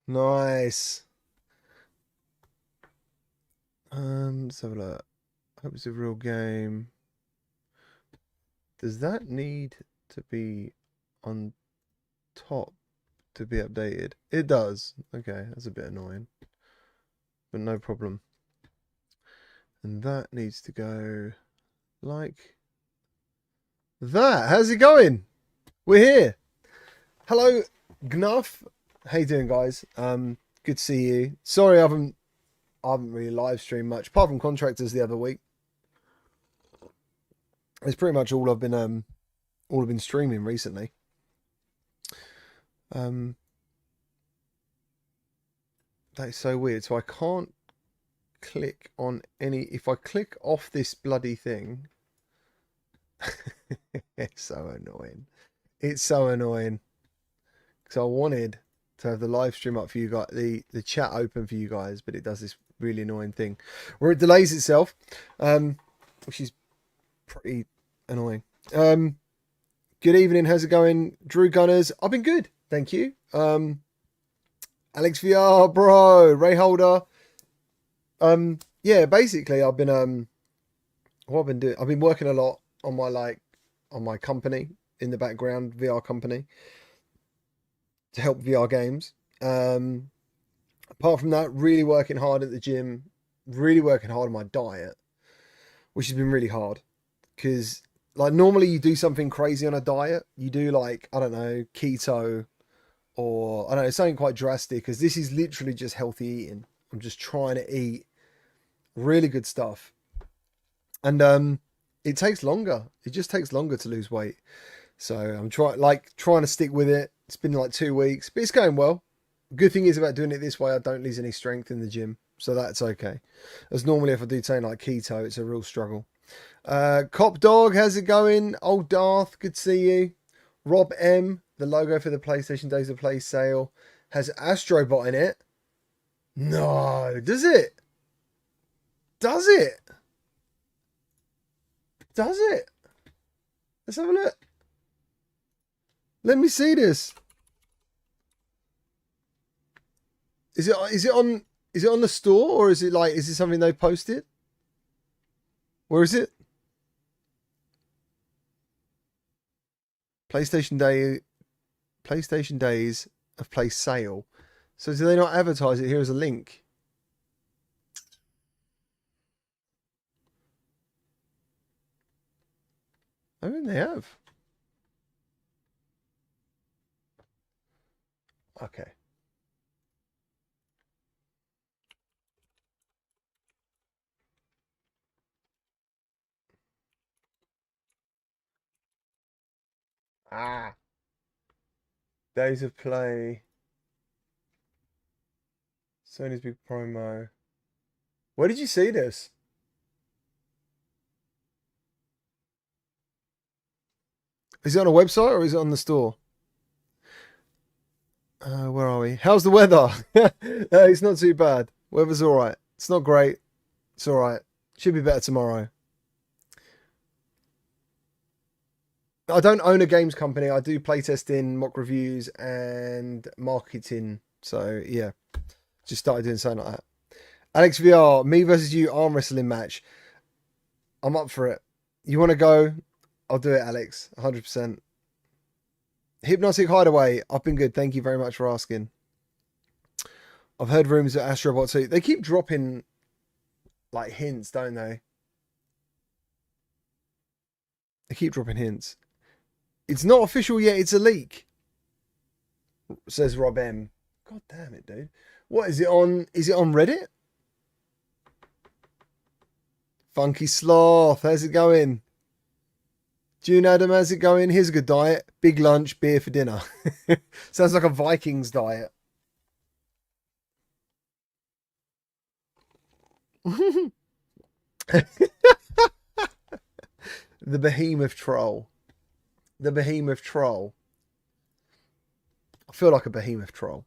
Nice. Let's have a look. Hope it's a real game. Does that need to be on top to be updated? It does. Okay, that's a bit annoying. But no problem. And that needs to go like that. How's it going? We're here. Hello, Gnuff. How you doing, guys? Good to see you. Sorry, I haven't really live streamed much, apart from contractors the other week. It's pretty much all I've been streaming recently. That is so weird. So I can't click on any. If I click off this bloody thing, it's so annoying. It's so annoying. Because I wanted to have the live stream up for you guys, the chat open for you guys, but it does this really annoying thing where it delays itself, which is pretty annoying. Good evening, how's it going, Drew Gunners? I've been good, thank you. Alyx VR, bro, Ray Holder. Yeah, basically I've been what I've been doing, I've been working a lot on my company in the background, VR company, to help VR games. Apart from that, really working hard at the gym, really working hard on my diet, which has been really hard because like normally you do something crazy on a diet. You do like, I don't know, keto or I don't know, something quite drastic, because this is literally just healthy eating. I'm just trying to eat really good stuff. And it takes longer. It just takes longer to lose weight. So I'm trying to stick with it. It's been like 2 weeks, but it's going well. Good thing is about doing it this way, I don't lose any strength in the gym, so that's okay. As normally if I do something like keto, it's a real struggle. Cop Dog, how's it going? Old Darth, good to see you. Rob M, the logo for the PlayStation Days of Play sale has Astrobot in it. No, does it? Does it? Does it? Let's have a look. Let me see this. Is it on the store, or is it something they posted? Where is it? PlayStation Days of Play sale. So do they not advertise it here as a link? I mean, they have. Okay. Ah. Days of Play. Sony's big promo. Where did you see this? Is it on a website or is it on the store? Where are we? How's the weather? It's not too bad. Weather's all right. It's not great. It's all right. Should be better tomorrow. I don't own a games company. I do playtesting, mock reviews, and marketing. So yeah, just started doing something like that. Alyx VR, me versus you arm wrestling match. I'm up for it. You want to go? I'll do it, Alyx. 100%. Hypnotic Hideaway. I've been good. Thank you very much for asking. I've heard rumors of Astrobot too. They keep dropping like hints, don't they? They keep dropping hints. It's not official yet. It's a leak, says Rob M. God damn it, dude. What is it on? Is it on Reddit? Funky Sloth. How's it going? June Adam, how's it going? Here's a good diet. Big lunch, beer for dinner. Sounds like a Vikings diet. The Behemoth troll. The Behemoth troll. I feel like a Behemoth troll.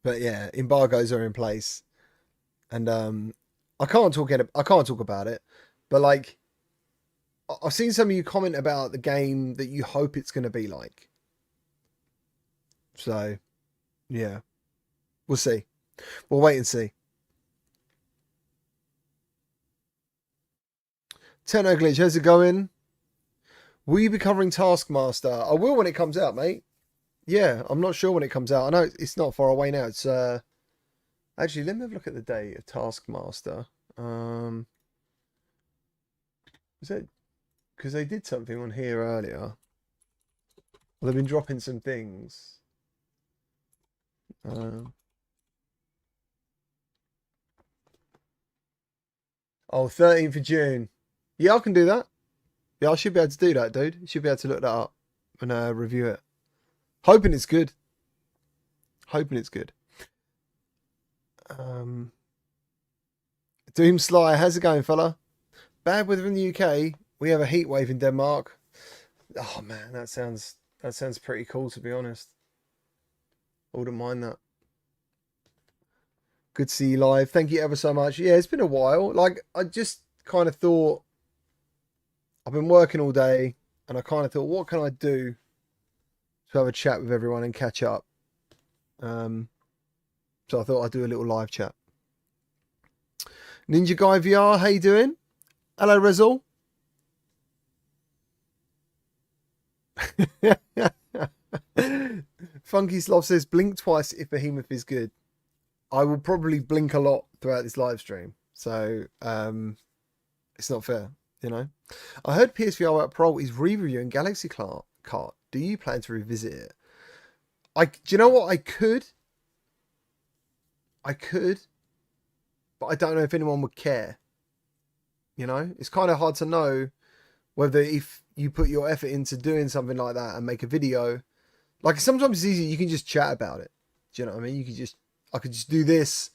But yeah, embargoes are in place. And I can't talk about it. But like, I've seen some of you comment about the game that you hope it's going to be like. So, yeah. We'll see. We'll wait and see. Tenno Glitch, how's it going? Will you be covering Taskmaster? I will when it comes out, mate. Yeah, I'm not sure when it comes out. I know it's not far away now. It's actually, let me have a look at the date of Taskmaster. Is it because they did something on here earlier? Well, they've been dropping some things. Oh, 13th of June. Yeah, I can do that. Yeah, I should be able to do that, dude. You should be able to look that up and review it. Hoping it's good. Hoping it's good. Doom Sly, how's it going, fella? Bad weather in the UK. We have a heat wave in Denmark. Oh man, that sounds pretty cool, to be honest. I wouldn't mind that. Good to see you live. Thank you ever so much. Yeah, it's been a while. Like, I just kind of thought, I've been working all day, and I kind of thought, what can I do to have a chat with everyone and catch up? So I thought I'd do a little live chat. Ninja Guy VR, how you doing? Hello, Rizal. Funky Sloth says, blink twice if Behemoth is good. I will probably blink a lot throughout this live stream. So it's not fair, you know. I heard PSVR Pro is re-reviewing Galaxy Kart. Do you plan to revisit it? Do you know what? I could, but I don't know if anyone would care. You know, it's kind of hard to know whether if you put your effort into doing something like that and make a video, like sometimes it's easy, you can just chat about it. Do you know what I mean? I could just do this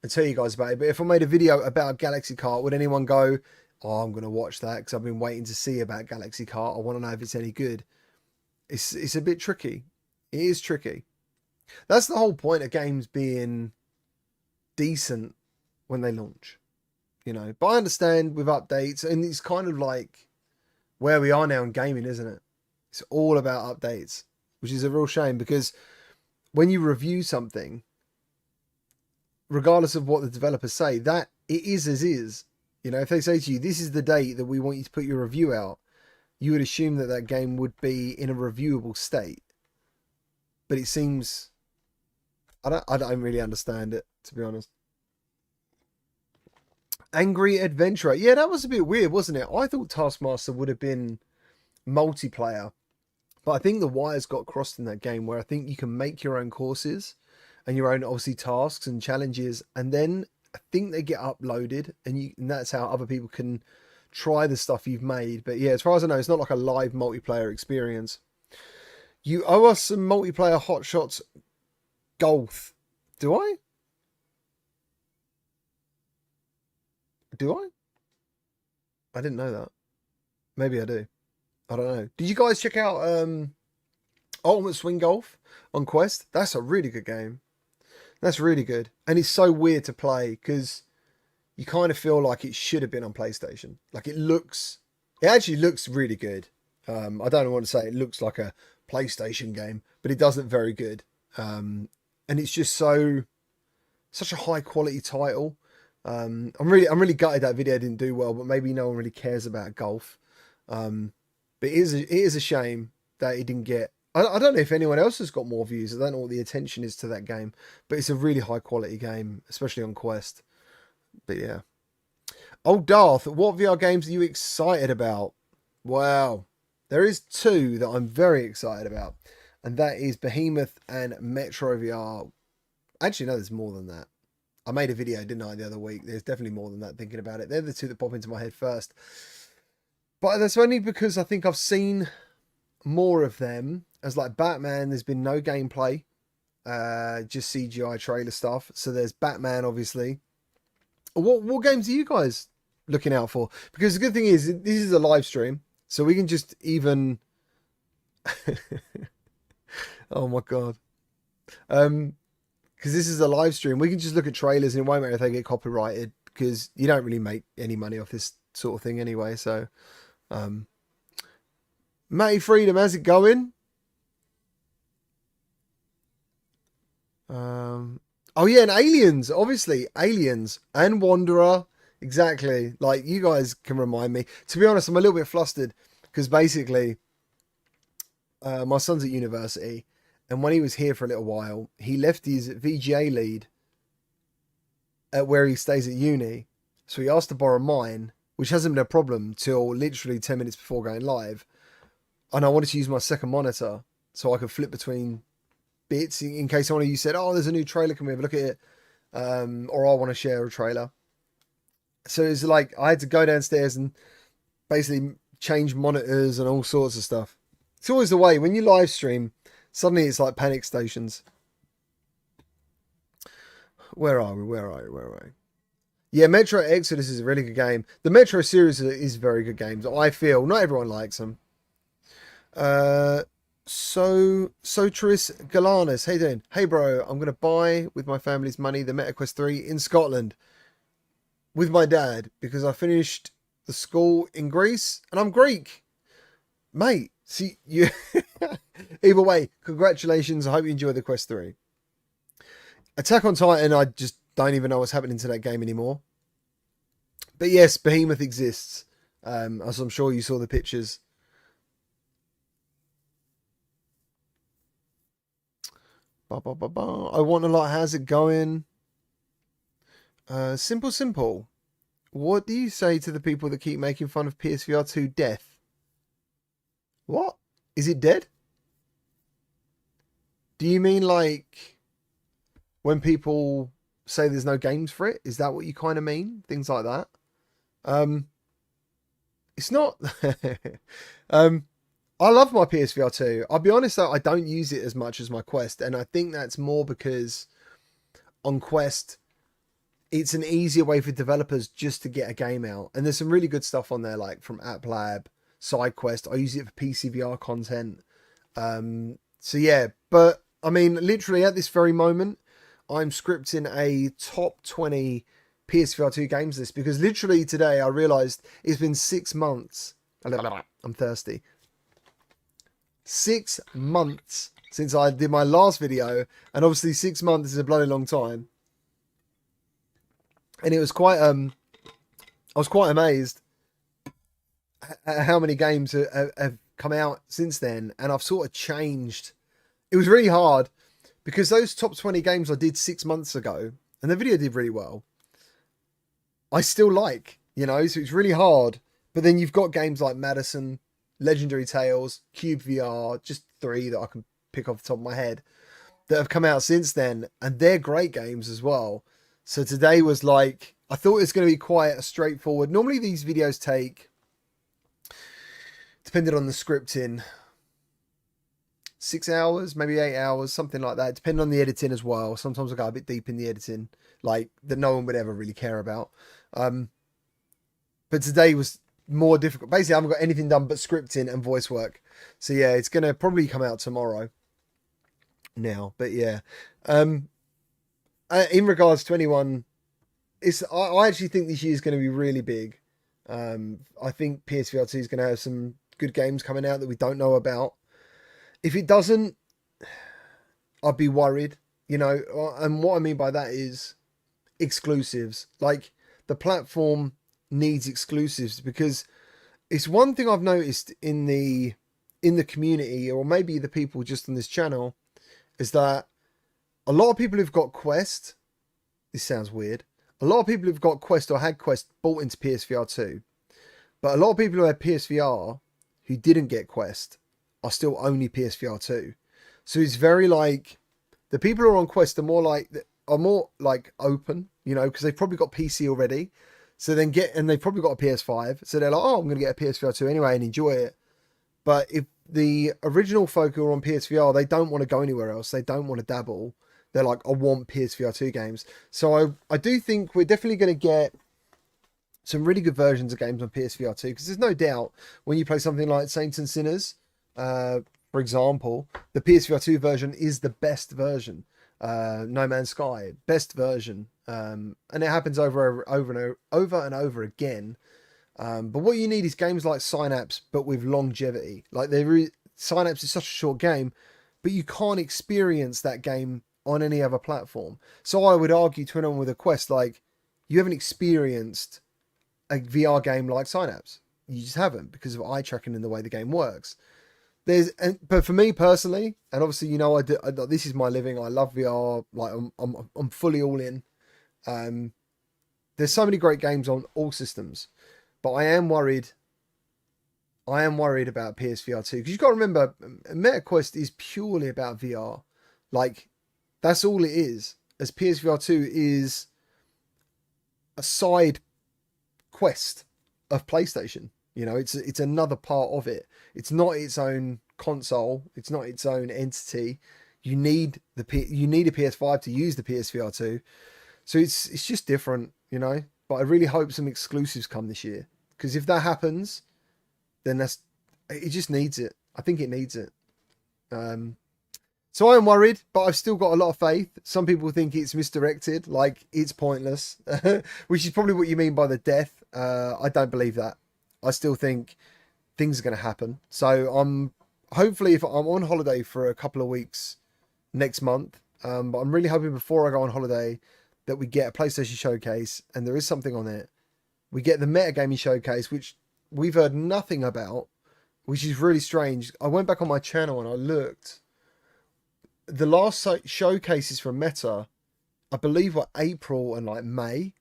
and tell you guys about it. But if I made a video about Galaxy Kart, would anyone go, oh, I'm going to watch that because I've been waiting to see about Galaxy Kart. I want to know if it's any good. It's a bit tricky. It is tricky. That's the whole point of games being decent when they launch, you know. But I understand with updates, and it's kind of like where we are now in gaming, isn't it? It's all about updates, which is a real shame because when you review something, regardless of what the developers say, that it is as is. You know, if they say to you, this is the date that we want you to put your review out, you would assume that that game would be in a reviewable state. But it seems, I don't really understand it, to be honest. Angry Adventurer. Yeah, that was a bit weird, wasn't it? I thought Taskmaster would have been multiplayer. But I think the wires got crossed in that game where I think you can make your own courses and your own, obviously, tasks and challenges. And then I think they get uploaded and that's how other people can try the stuff you've made. But yeah, as far as I know, it's not like a live multiplayer experience. You owe us some multiplayer Hot Shots golf. Do I? Do I? I didn't know that. Maybe I do. I don't know. Did you guys check out Ultimate Swing Golf on Quest? That's a really good game. That's really good. And it's so weird to play because you kind of feel like it should have been on PlayStation. Like it actually looks really good. I don't want to say it looks like a PlayStation game, but it does look very good. And it's just such a high quality title. I'm really gutted that video didn't do well, but maybe no one really cares about golf. But it is a shame that it didn't get. I don't know if anyone else has got more views. I don't know what the attention is to that game, but it's a really high quality game, especially on Quest. But yeah. Oh, Darth, what VR games are you excited about? Wow. There is two that I'm very excited about, and that is Behemoth and Metro VR. Actually, no, there's more than that. I made a video, didn't I, the other week? There's definitely more than that thinking about it. They're the two that pop into my head first. But that's only because I think I've seen more of them. As like Batman, there's been no gameplay, just CGI trailer stuff. So there's Batman, obviously. What games are you guys looking out for? Because the good thing is, this is a live stream, so we can just even... Oh my God. Because this is a live stream, we can just look at trailers and it won't matter if they get copyrighted because you don't really make any money off this sort of thing anyway. So, Matty Freedom, how's it going? Oh, Oh yeah, and Aliens, obviously. Aliens and Wanderer. Exactly. Like, you guys can remind me. To be honest, I'm a little bit flustered because basically my son's at university, and when he was here for a little while, he left his VGA lead at where he stays at uni. So he asked to borrow mine, which hasn't been a problem till literally 10 minutes before going live. And I wanted to use my second monitor so I could flip between bits in case one of you said, oh, there's a new trailer, can we have a look at it? Or I want to share a trailer. So it's like I had to go downstairs and basically change monitors and all sorts of stuff. It's always the way when you live stream, suddenly it's like panic stations. Where are we? Yeah, Metro Exodus is a really good game. The Metro series is very good games. I feel not everyone likes them. Sotris Galanis, how you doing? Hey bro, I'm gonna buy with my family's money the MetaQuest 3 in Scotland with my dad because I finished the school in Greece and I'm Greek, mate. See you. Either way, congratulations. I hope you enjoy the Quest 3. Attack on Titan, I just don't even know what's happening to that game anymore. But yes, Behemoth exists. As I'm sure you saw the pictures. I want a lot. How's it going? Simple. What do you say to the people that keep making fun of PSVR 2 death? What? Is it dead? Do you mean like when people say there's no games for it? Is that what you kind of mean? Things like that. It's not. I love my PSVR 2. I'll be honest though, I don't use it as much as my Quest, and I think that's more because on Quest, it's an easier way for developers just to get a game out. And there's some really good stuff on there, like from App Lab, SideQuest. I use it for PCVR content. So yeah, but I mean, literally at this very moment, I'm scripting a top 20 PSVR 2 games list because literally today I realized it's been 6 months. I'm thirsty. 6 months since I did my last video, and obviously 6 months is a bloody long time. And it was quite, I was quite amazed at how many games have come out since then, and I've sort of changed. It was really hard because those top 20 games I did 6 months ago, and the video did really well, I still like, you know, so it's really hard. But then you've got games like Madison, Legendary Tales, Cube VR, just 3 that I can pick off the top of my head that have come out since then, and they're great games as well. So today was like, I thought it was going to be quite a straightforward. Normally these videos take, depending on the scripting, 6 hours, maybe 8 hours, something like that, depending on the editing as well. Sometimes I go a bit deep in the editing, like that no one would ever really care about. But today was more difficult. Basically, I haven't got anything done but scripting and voice work. So yeah, it's going to probably come out tomorrow now. But yeah, in regards to anyone, I actually think this year is going to be really big. I think PSVR 2 is going to have some good games coming out that we don't know about. If it doesn't, I'd be worried, you know. And what I mean by that is exclusives. Like, the platform needs exclusives, because it's one thing I've noticed in the community, or maybe the people just on this channel, is that a lot of people who've got Quest, this sounds weird, a lot of people who've got Quest or had Quest bought into PSVR 2, but a lot of people who had PSVR who didn't get Quest are still only PSVR 2. So it's very like, the people who are on Quest are more like open, you know, because they've probably got PC already. So then and they've probably got a PS5. So they're like, oh, I'm going to get a PSVR 2 anyway and enjoy it. But if the original folk who are on PSVR, they don't want to go anywhere else. They don't want to dabble. They're like, I want PSVR 2 games. So I do think we're definitely going to get some really good versions of games on PSVR 2. Because there's no doubt when you play something like Saints and Sinners, for example, the PSVR 2 version is the best version. No Man's Sky, best version. And it happens over and over again. But what you need is games like Synapse, but with longevity. Like Synapse is such a short game, but you can't experience that game on any other platform. So I would argue to anyone with a Quest, like, you haven't experienced a VR game like Synapse. You just haven't, because of eye tracking and the way the game works. But for me personally, and obviously, you know, this is my living. I love VR. Like, I'm fully all in. There's so many great games on all systems, but I am worried about PSVR 2, because you've got to remember, MetaQuest is purely about VR. Like, that's all it is. As PSVR 2 is a side quest of PlayStation. You know, it's another part of it. It's not its own console. It's not its own entity. You need a PS5 to use the PSVR 2. So it's just different, you know. But I really hope some exclusives come this year, because if that happens, then it just needs it. I think it needs it. So I am worried, but I've still got a lot of faith. Some people think it's misdirected, like it's pointless, which is probably what you mean by the death. I don't believe that. I still think things are going to happen. So hopefully, if I'm on holiday for a couple of weeks next month, but I'm really hoping before I go on holiday that we get a PlayStation showcase, and there is something on it. We get the metagaming showcase, which we've heard nothing about, which is really strange. I went back on my channel and I looked. The last showcases from Meta, I believe, were April and like May.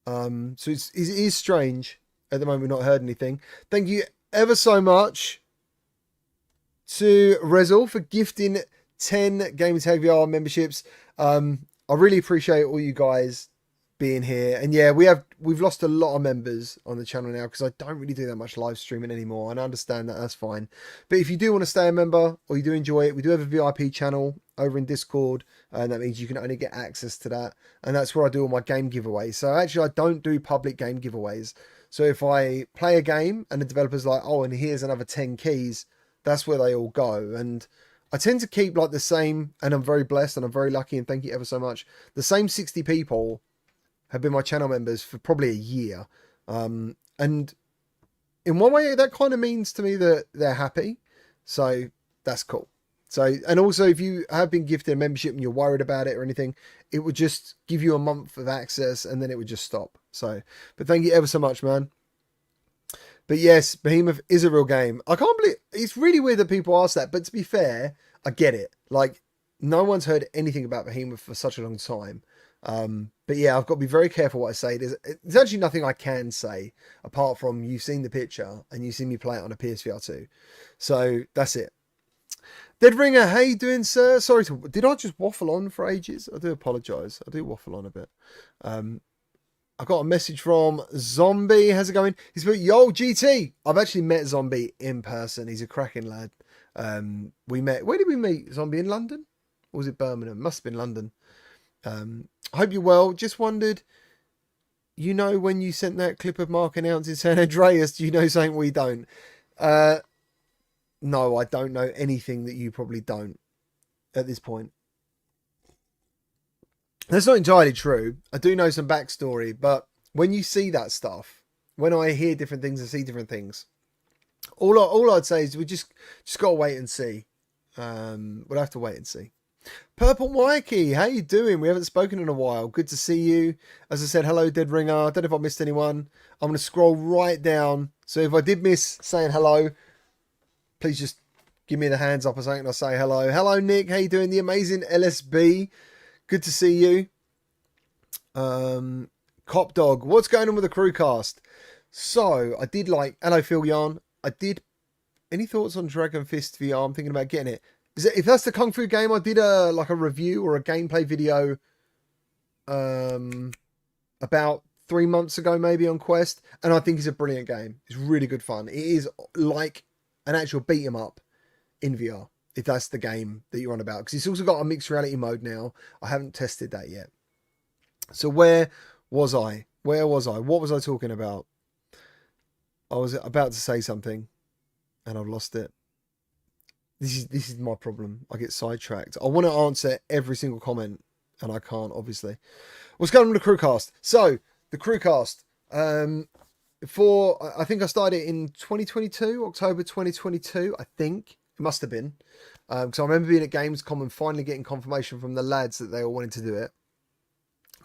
So it is strange. At the moment, we've not heard anything. Thank you ever so much to Rezul for gifting 10 Gamertag VR memberships. I really appreciate all you guys being here. And yeah, we've lost a lot of members on the channel now, because I don't really do that much live streaming anymore, and I understand that. That's fine. But if you do want to stay a member, or you do enjoy it, we do have a VIP channel over in Discord, and that means you can only get access to that, and that's where I do all my game giveaways. So actually, I don't do public game giveaways. So if I play a game and the developer's like, oh, and here's another 10 keys, that's where they all go. And I tend to keep like the same, and I'm very blessed and I'm very lucky, and thank you ever so much. The same 60 people have been my channel members for probably a year. And in one way, that kind of means to me that they're happy. So that's cool. So, and also, if you have been gifted a membership and you're worried about it or anything, it would just give you a month of access and then it would just stop. So, but thank you ever so much, man. But yes, Behemoth is a real game. I can't believe, it's really weird that people ask that, but to be fair, I get it. Like, no one's heard anything about Behemoth for such a long time. But yeah, I've got to be very careful what I say. There's actually nothing I can say apart from you've seen the picture and you've seen me play it on a PSVR 2. So that's it. Dead Ringer, how you doing, sir? Sorry, did I just waffle on for ages? I do apologise. I do waffle on a bit. I got a message from Zombie. How's it going? He's put, yo, GT. I've actually met Zombie in person. He's a cracking lad. We met, where did we meet? Zombie in London? Or was it Birmingham? Must have been London. I hope you're well. Just wondered, you know, when you sent that clip of Mark announcing San Andreas, do you know something we don't? No, I don't know anything that you probably don't at this point. That's not entirely true. I do know some backstory, but when you see that stuff, when I hear different things and see different things, all I'd say is we just got to wait and see. We'll have to wait and see. Purple Mikey, how you doing? We haven't spoken in a while. Good to see you. As I said, hello, Dead Ringer. I don't know if I missed anyone. I'm going to scroll right down. So if I did miss saying hello, please just give me the hands up or something and I'll say hello. Hello, Nick. How you doing? The amazing LSB. Good to see you. Cop Dog. What's going on with the crew cast? So I did like, hello, Phil Yarn. I did. Any thoughts on Dragon Fist VR? I'm thinking about getting it. If that's the Kung Fu game, I did a review or a gameplay video about 3 months ago, maybe, on Quest, and I think it's a brilliant game. It's really good fun. It is like an actual beat 'em up in VR, if that's the game that you're on about, because it's also got a mixed reality mode now. I haven't tested that yet. So where was I? What was I talking about? I was about to say something and I've lost it. This is my problem. I get sidetracked. I want to answer every single comment and I can't, obviously. What's going on with the crewcast? So the crewcast, I think I started it in 2022, October 2022, I think. It must have been. Because I remember being at Gamescom and finally getting confirmation from the lads that they all wanted to do it.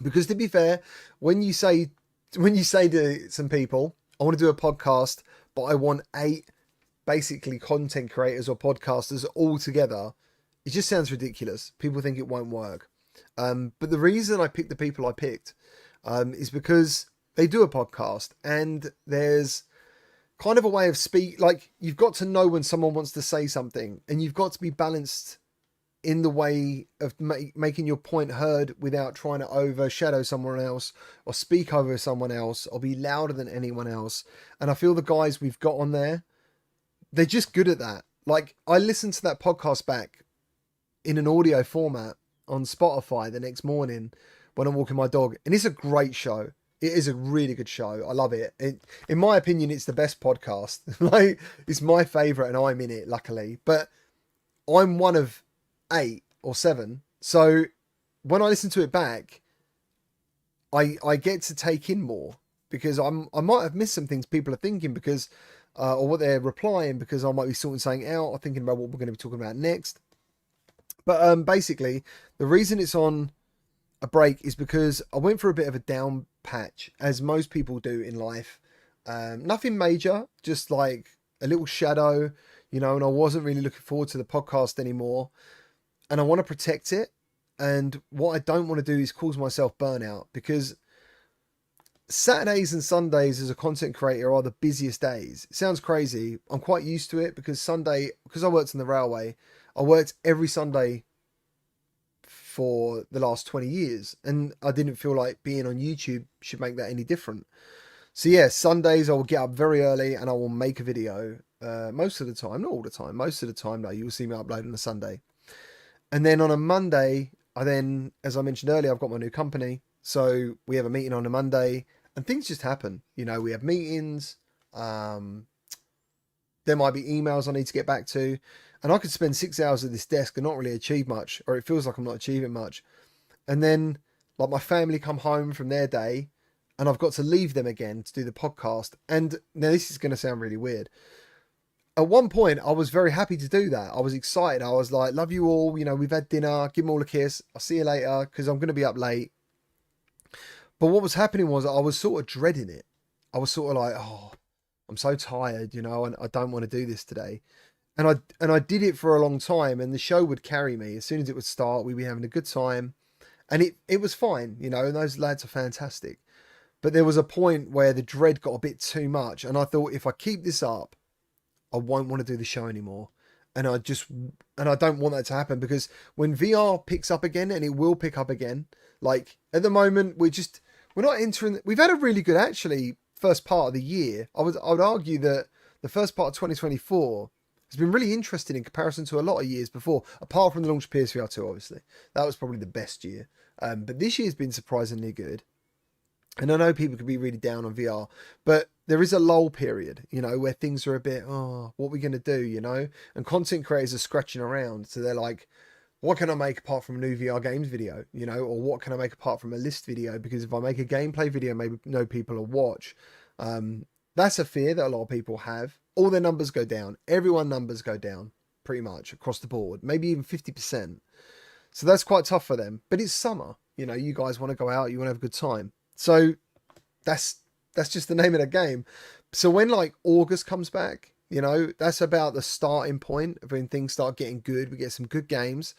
Because to be fair, when you say to some people, I want to do a podcast, but I want 8 basically content creators or podcasters all together, it just sounds ridiculous. People think it won't work. But the reason I picked the people I picked is because they do a podcast, and there's kind of a way of like, you've got to know when someone wants to say something, and you've got to be balanced in the way of making your point heard without trying to overshadow someone else or speak over someone else or be louder than anyone else. And I feel the guys we've got on there, they're just good at that. Like, I listened to that podcast back in an audio format on Spotify the next morning when I'm walking my dog, and it's a great show. It is a really good show. I love it. In my opinion, it's the best podcast. Like, it's my favorite, and I'm in it, luckily. But I'm one of 8 or 7. So when I listen to it back, I get to take in more, because I might have missed some things people are thinking, because or what they're replying, because I might be sorting something out or thinking about what we're going to be talking about next. But basically, the reason it's on a break is because I went for a bit of a down patch, as most people do in life. Nothing major, just like a little shadow, and I wasn't really looking forward to the podcast anymore, and I want to protect it. And what I don't want to do is cause myself burnout, because Saturdays and Sundays as a content creator are the busiest days. It sounds crazy. I'm quite used to it, because I worked on the railway, I worked every Sunday for the last 20 years, and I didn't feel like being on YouTube should make that any different. So yeah, Sundays I will get up very early and I will make a video, most of the time, not all the time, most of the time though, you'll see me upload on a Sunday. And then on a Monday, as I mentioned earlier, I've got my new company, so we have a meeting on a Monday, and things just happen. We have meetings, there might be emails I need to get back to, and I could spend 6 hours at this desk and not really achieve much, or it feels like I'm not achieving much. And then, like, my family come home from their day, and I've got to leave them again to do the podcast. And now this is going to sound really weird. At one point, I was very happy to do that. I was excited. I was like, love you all. We've had dinner. Give them all a kiss. I'll see you later, because I'm going to be up late. But what was happening was I was sort of dreading it. I was sort of like, oh, I'm so tired, and I don't want to do this today. And I did it for a long time, and the show would carry me. As soon as it would start, we'd be having a good time, and it was fine, and those lads are fantastic. But there was a point where the dread got a bit too much, and I thought, if I keep this up, I won't want to do the show anymore. And I don't want that to happen, because when VR picks up again, and it will pick up again, like at the moment, we're not entering. We've had a really good, actually, first part of the year. I would argue that the first part of 2024 has been really interesting in comparison to a lot of years before, apart from the launch of PSVR 2, obviously. That was probably the best year. But this year's been surprisingly good. And I know people could be really down on VR, but there is a lull period, where things are a bit, what are we going to do, And content creators are scratching around. So they're like, what can I make apart from a new VR games video, or what can I make apart from a list video? Because if I make a gameplay video, maybe no people will watch. That's a fear that a lot of people have. All their numbers go down. Everyone's numbers go down pretty much across the board, maybe even 50%. So that's quite tough for them. But it's summer, you guys want to go out, you want to have a good time. So that's just the name of the game. So when like August comes back, that's about the starting point of when things start getting good. We get some good games.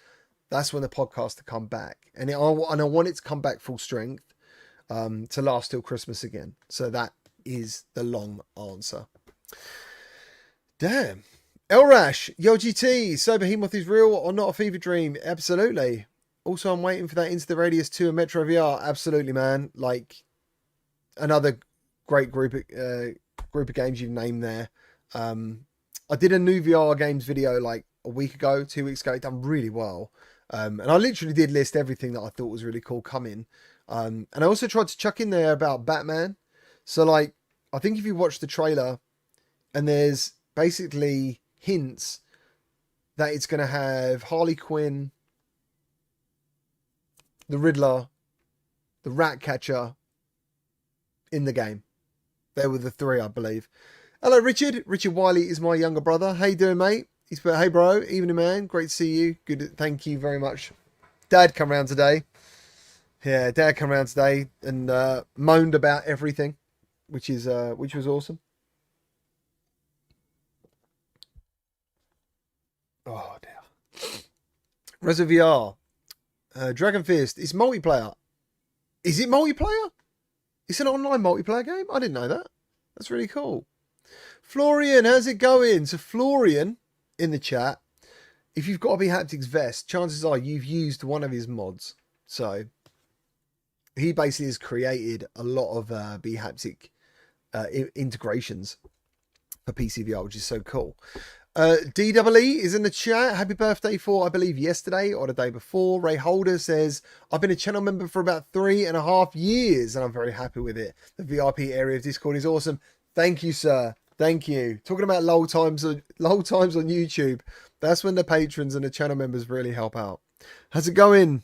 That's when the podcast to come back, and I want it to come back full strength, to last till Christmas again. So that is the long answer. Damn. Elrash, Yo GT, so Behemoth is real or not a fever dream? Absolutely. Also, I'm waiting for that Into the Radius 2 and Metro VR. Absolutely, man. Like, another great group of games you've named there. I did a new VR games video like a week ago, 2 weeks ago. It done really well. And I literally did list everything that I thought was really cool coming. And I also tried to chuck in there about Batman. So, like, I think if you watch the trailer, and there's basically hints that it's going to have Harley Quinn, the Riddler, the Ratcatcher in the game. They were the 3, I believe. Hello, Richard. Richard Wiley is my younger brother. How you doing, mate? He's put, hey bro, evening man, great to see you. Good, thank you very much. Dad come round today. Yeah, Dad come round today and moaned about everything, which was awesome. Oh dear. Rezo VR. Dragon Fist. It's multiplayer. Is it multiplayer? It's an online multiplayer game? I didn't know that. That's really cool. Florian, how's it going? So Florian in the chat, if you've got a Behaptics vest, chances are you've used one of his mods. So he basically has created a lot of Behaptic integrations for PCVR, which is so cool. DWE is in the chat. Happy birthday for, I believe, yesterday or the day before. Ray Holder says, I've been a channel member for about 3.5 years and I'm very happy with it. The VIP area of Discord is awesome. Thank you, sir. Thank you. Talking about lull times on YouTube. That's when the patrons and the channel members really help out. How's it going?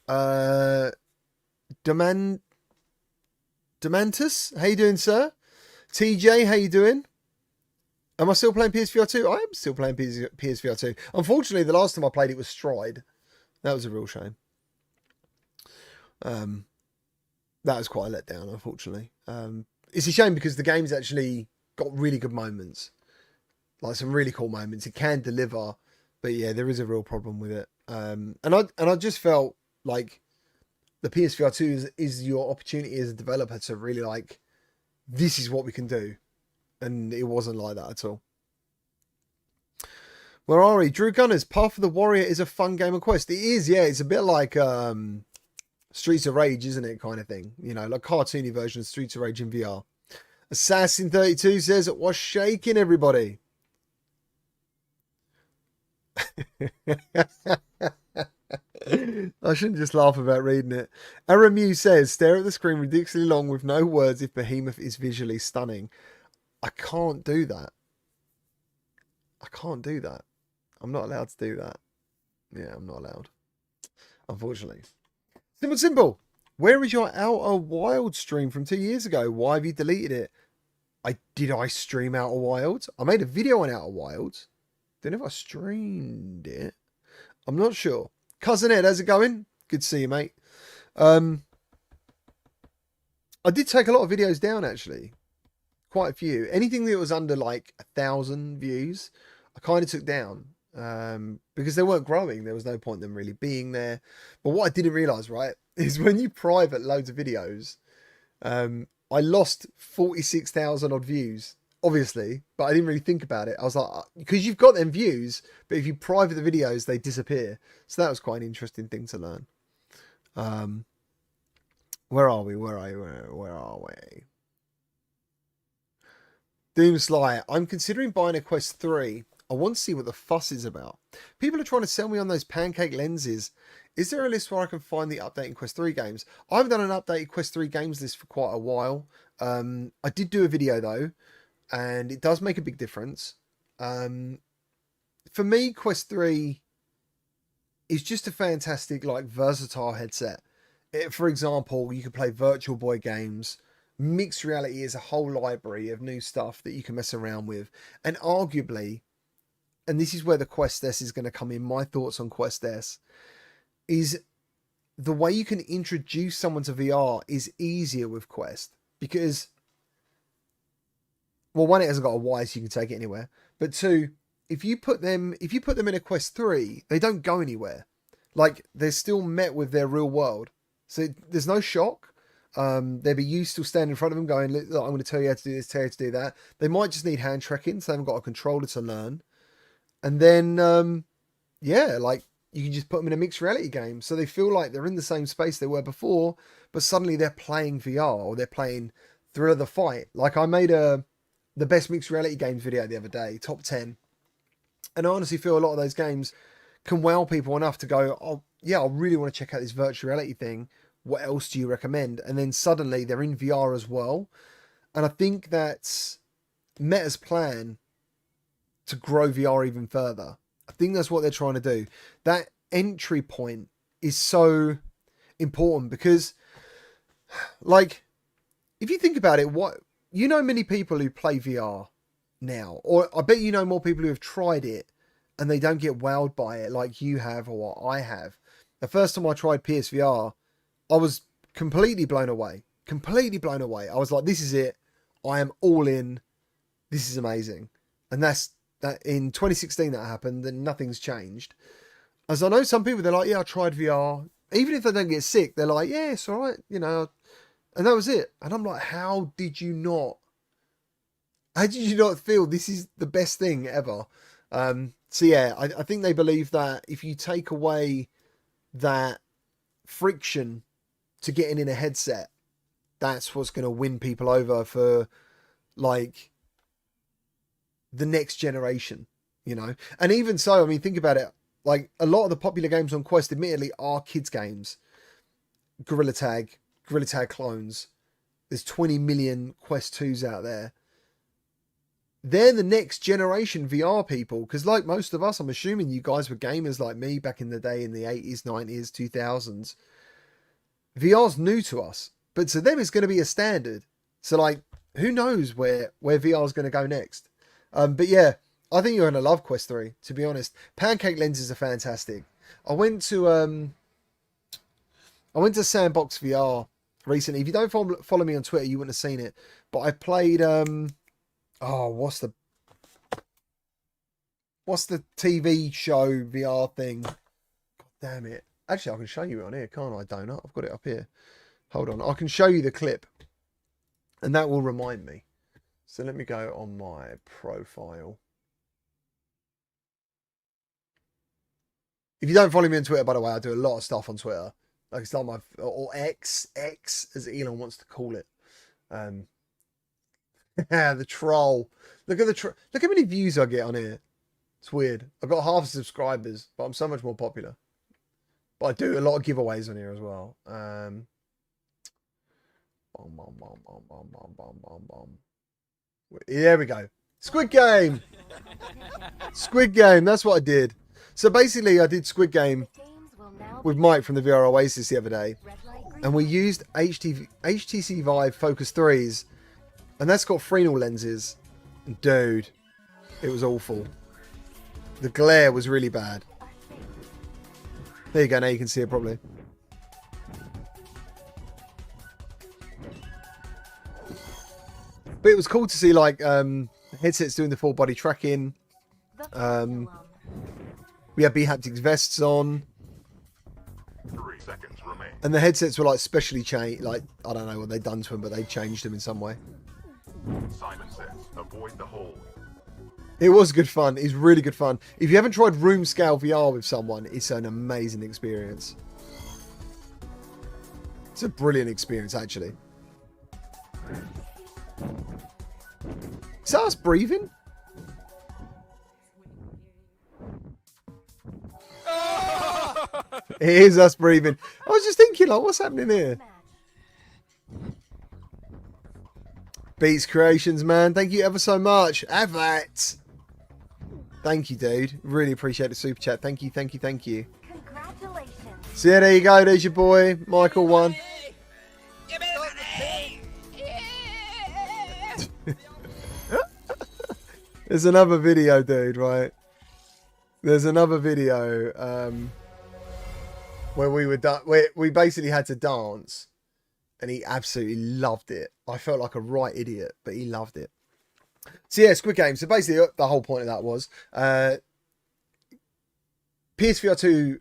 Demantus? How you doing, sir? TJ, how you doing? Am I still playing PSVR 2? I am still playing PSVR 2. Unfortunately, the last time I played it was Stride. That was a real shame. That was quite a letdown, unfortunately. It's a shame because the game's actually got really good moments. Like some really cool moments. It can deliver. But yeah, there is a real problem with it. And I just felt like the PSVR 2 is your opportunity as a developer to really like, this is what we can do. And it wasn't like that at all. Where are we? Drew Gunners, Path of the Warrior is a fun game of Quest. It is, yeah. It's a bit like Streets of Rage, isn't it? Kind of thing. You know, like cartoony version of Streets of Rage in VR. Assassin32 says, what's shaking, everybody? I shouldn't just laugh about reading it. Aramu says, stare at the screen ridiculously long with no words if Behemoth is visually stunning. I can't do that. I can't do that. I'm not allowed to do that. Yeah, I'm not allowed. Unfortunately. Simple. Where is your Outer Wild stream from 2 years ago? Why have you deleted it? Did I stream Outer Wilds? I made a video on Outer Wilds. Don't know if I streamed it. I'm not sure. Cousin Ed, how's it going? Good to see you, mate. I did take a lot of videos down, actually. Quite a few. Anything that was under like 1,000 views, I kind of took down because they weren't growing. There was no point in them really being there. But what I didn't realize, right, is when you private loads of videos, I lost 46,000 odd views, obviously, but I didn't really think about it. I was like, because you've got them views, but if you private the videos, they disappear. So that was quite an interesting thing to learn. Where are we? Where are we? Doomsly, I'm considering buying a Quest 3. I want to see what the fuss is about. People are trying to sell me on those pancake lenses. Is there a list where I can find the updated Quest 3 games? I haven't done an updated Quest 3 games list for quite a while. I did do a video though, and it does make a big difference. For me, Quest 3 is just a fantastic, like, versatile headset. For example, you can play Virtual Boy games. Mixed reality is a whole library of new stuff that you can mess around with. And arguably, and this is where the Quest S is going to come in, my thoughts on Quest S, is the way you can introduce someone to VR is easier with Quest. Because, well, one, it hasn't got a wire so you can take it anywhere. But two, if you put them in a Quest 3, they don't go anywhere. Like, they're still met with their real world. So there's no shock. They'll be used to standing in front of them going, look, I'm going to tell you how to do this, tell you how to do that. They might just need hand tracking, so they haven't got a controller to learn. And then, yeah, like, you can just put them in a mixed reality game. So they feel like they're in the same space they were before, but suddenly they're playing VR or they're playing Thrill of the Fight. Like, I made the best mixed reality games video the other day, top 10. And I honestly feel a lot of those games can wow people enough to go, oh, yeah, I really want to check out this virtual reality thing. What else do you recommend? And then suddenly they're in VR as well. And I think that's Meta's plan to grow VR even further. I think that's what they're trying to do. That entry point is so important because, like, if you think about it, many people who play VR now. Or I bet you know more people who have tried it and they don't get wowed by it like you have or what I have. The first time I tried PSVR, I was completely blown away. Completely blown away. I was like, this is it. I am all in. This is amazing. And that's that. In 2016 that happened, and nothing's changed. As I know some people, they're like, yeah, I tried VR. Even if they don't get sick, they're like, yeah, it's all right, you know. And that was it. And I'm like, how did you not feel this is the best thing ever? So yeah, I think they believe that if you take away that friction to getting in a headset, that's what's going to win people over for like the next generation, you know. And even so, I mean, think about it. Like a lot of the popular games on Quest, admittedly, are kids games. Gorilla Tag clones. There's 20 million Quest 2s out there. They're the next generation VR people. Because like most of us, I'm assuming you guys were gamers like me back in the day in the 80s, 90s, 2000s. VR's new to us. But to them, it's going to be a standard. So like, who knows where VR is going to go next. But yeah, I think you're going to love Quest 3, to be honest. Pancake lenses are fantastic. I went to Sandbox VR recently. If you don't follow me on Twitter, you wouldn't have seen it. But I played what's the TV show VR thing? God damn it. Actually, I can show you it on here, can't I, Donut? I've got it up here. Hold on. I can show you the clip. And that will remind me. So let me go on my profile. If you don't follow me on Twitter, by the way, I do a lot of stuff on Twitter. Like it's like or X, as Elon wants to call it. The troll. Look at look how many views I get on here. It's weird. I've got half the subscribers, but I'm so much more popular. But I do a lot of giveaways on here as well. There we go. Squid Game. Squid Game. That's what I did. So basically, I did Squid Game with Mike from the VR Oasis the other day, and we used HTC Vive Focus 3s, and that's got Fresnel lenses. Dude, it was awful. The glare was really bad. There you go. Now you can see it properly. But it was cool to see like headsets doing the full body tracking. We had B-haptics vests on. 3 seconds remain. And the headsets were like specially changed. Like, I don't know what they'd done to them, but they changed them in some way. Simon says, avoid the hole. It was good fun. It's really good fun. If you haven't tried room scale VR with someone, it's an amazing experience. It's a brilliant experience, actually. Is that us breathing? It is us breathing. I was just thinking, like, what's happening here? Beats Creations, man. Thank you ever so much. Have that. Thank you, dude. Really appreciate the super chat. Thank you, thank you, thank you. Congratulations. So yeah, there you go. There's your boy, Michael 1. There's another video, dude, right? There's another video where we basically had to dance, and he absolutely loved it. I felt like a right idiot, but he loved it. So yeah, Squid Game. So basically, the whole point of that was PSVR 2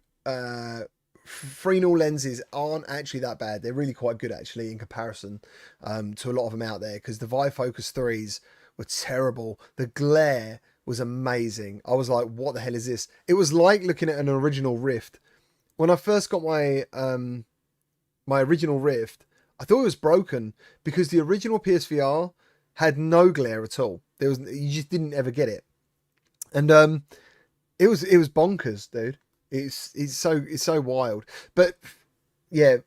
Fresnel lenses aren't actually that bad. They're really quite good, actually, in comparison to a lot of them out there, because the Vive Focus 3s were terrible. The glare was amazing. I was like, what the hell is this? It was like looking at an original Rift. When I first got my my original Rift, I thought it was broken because the original PSVR had no glare at all. You just didn't ever get it. And it was bonkers, dude. It's so wild. But yeah,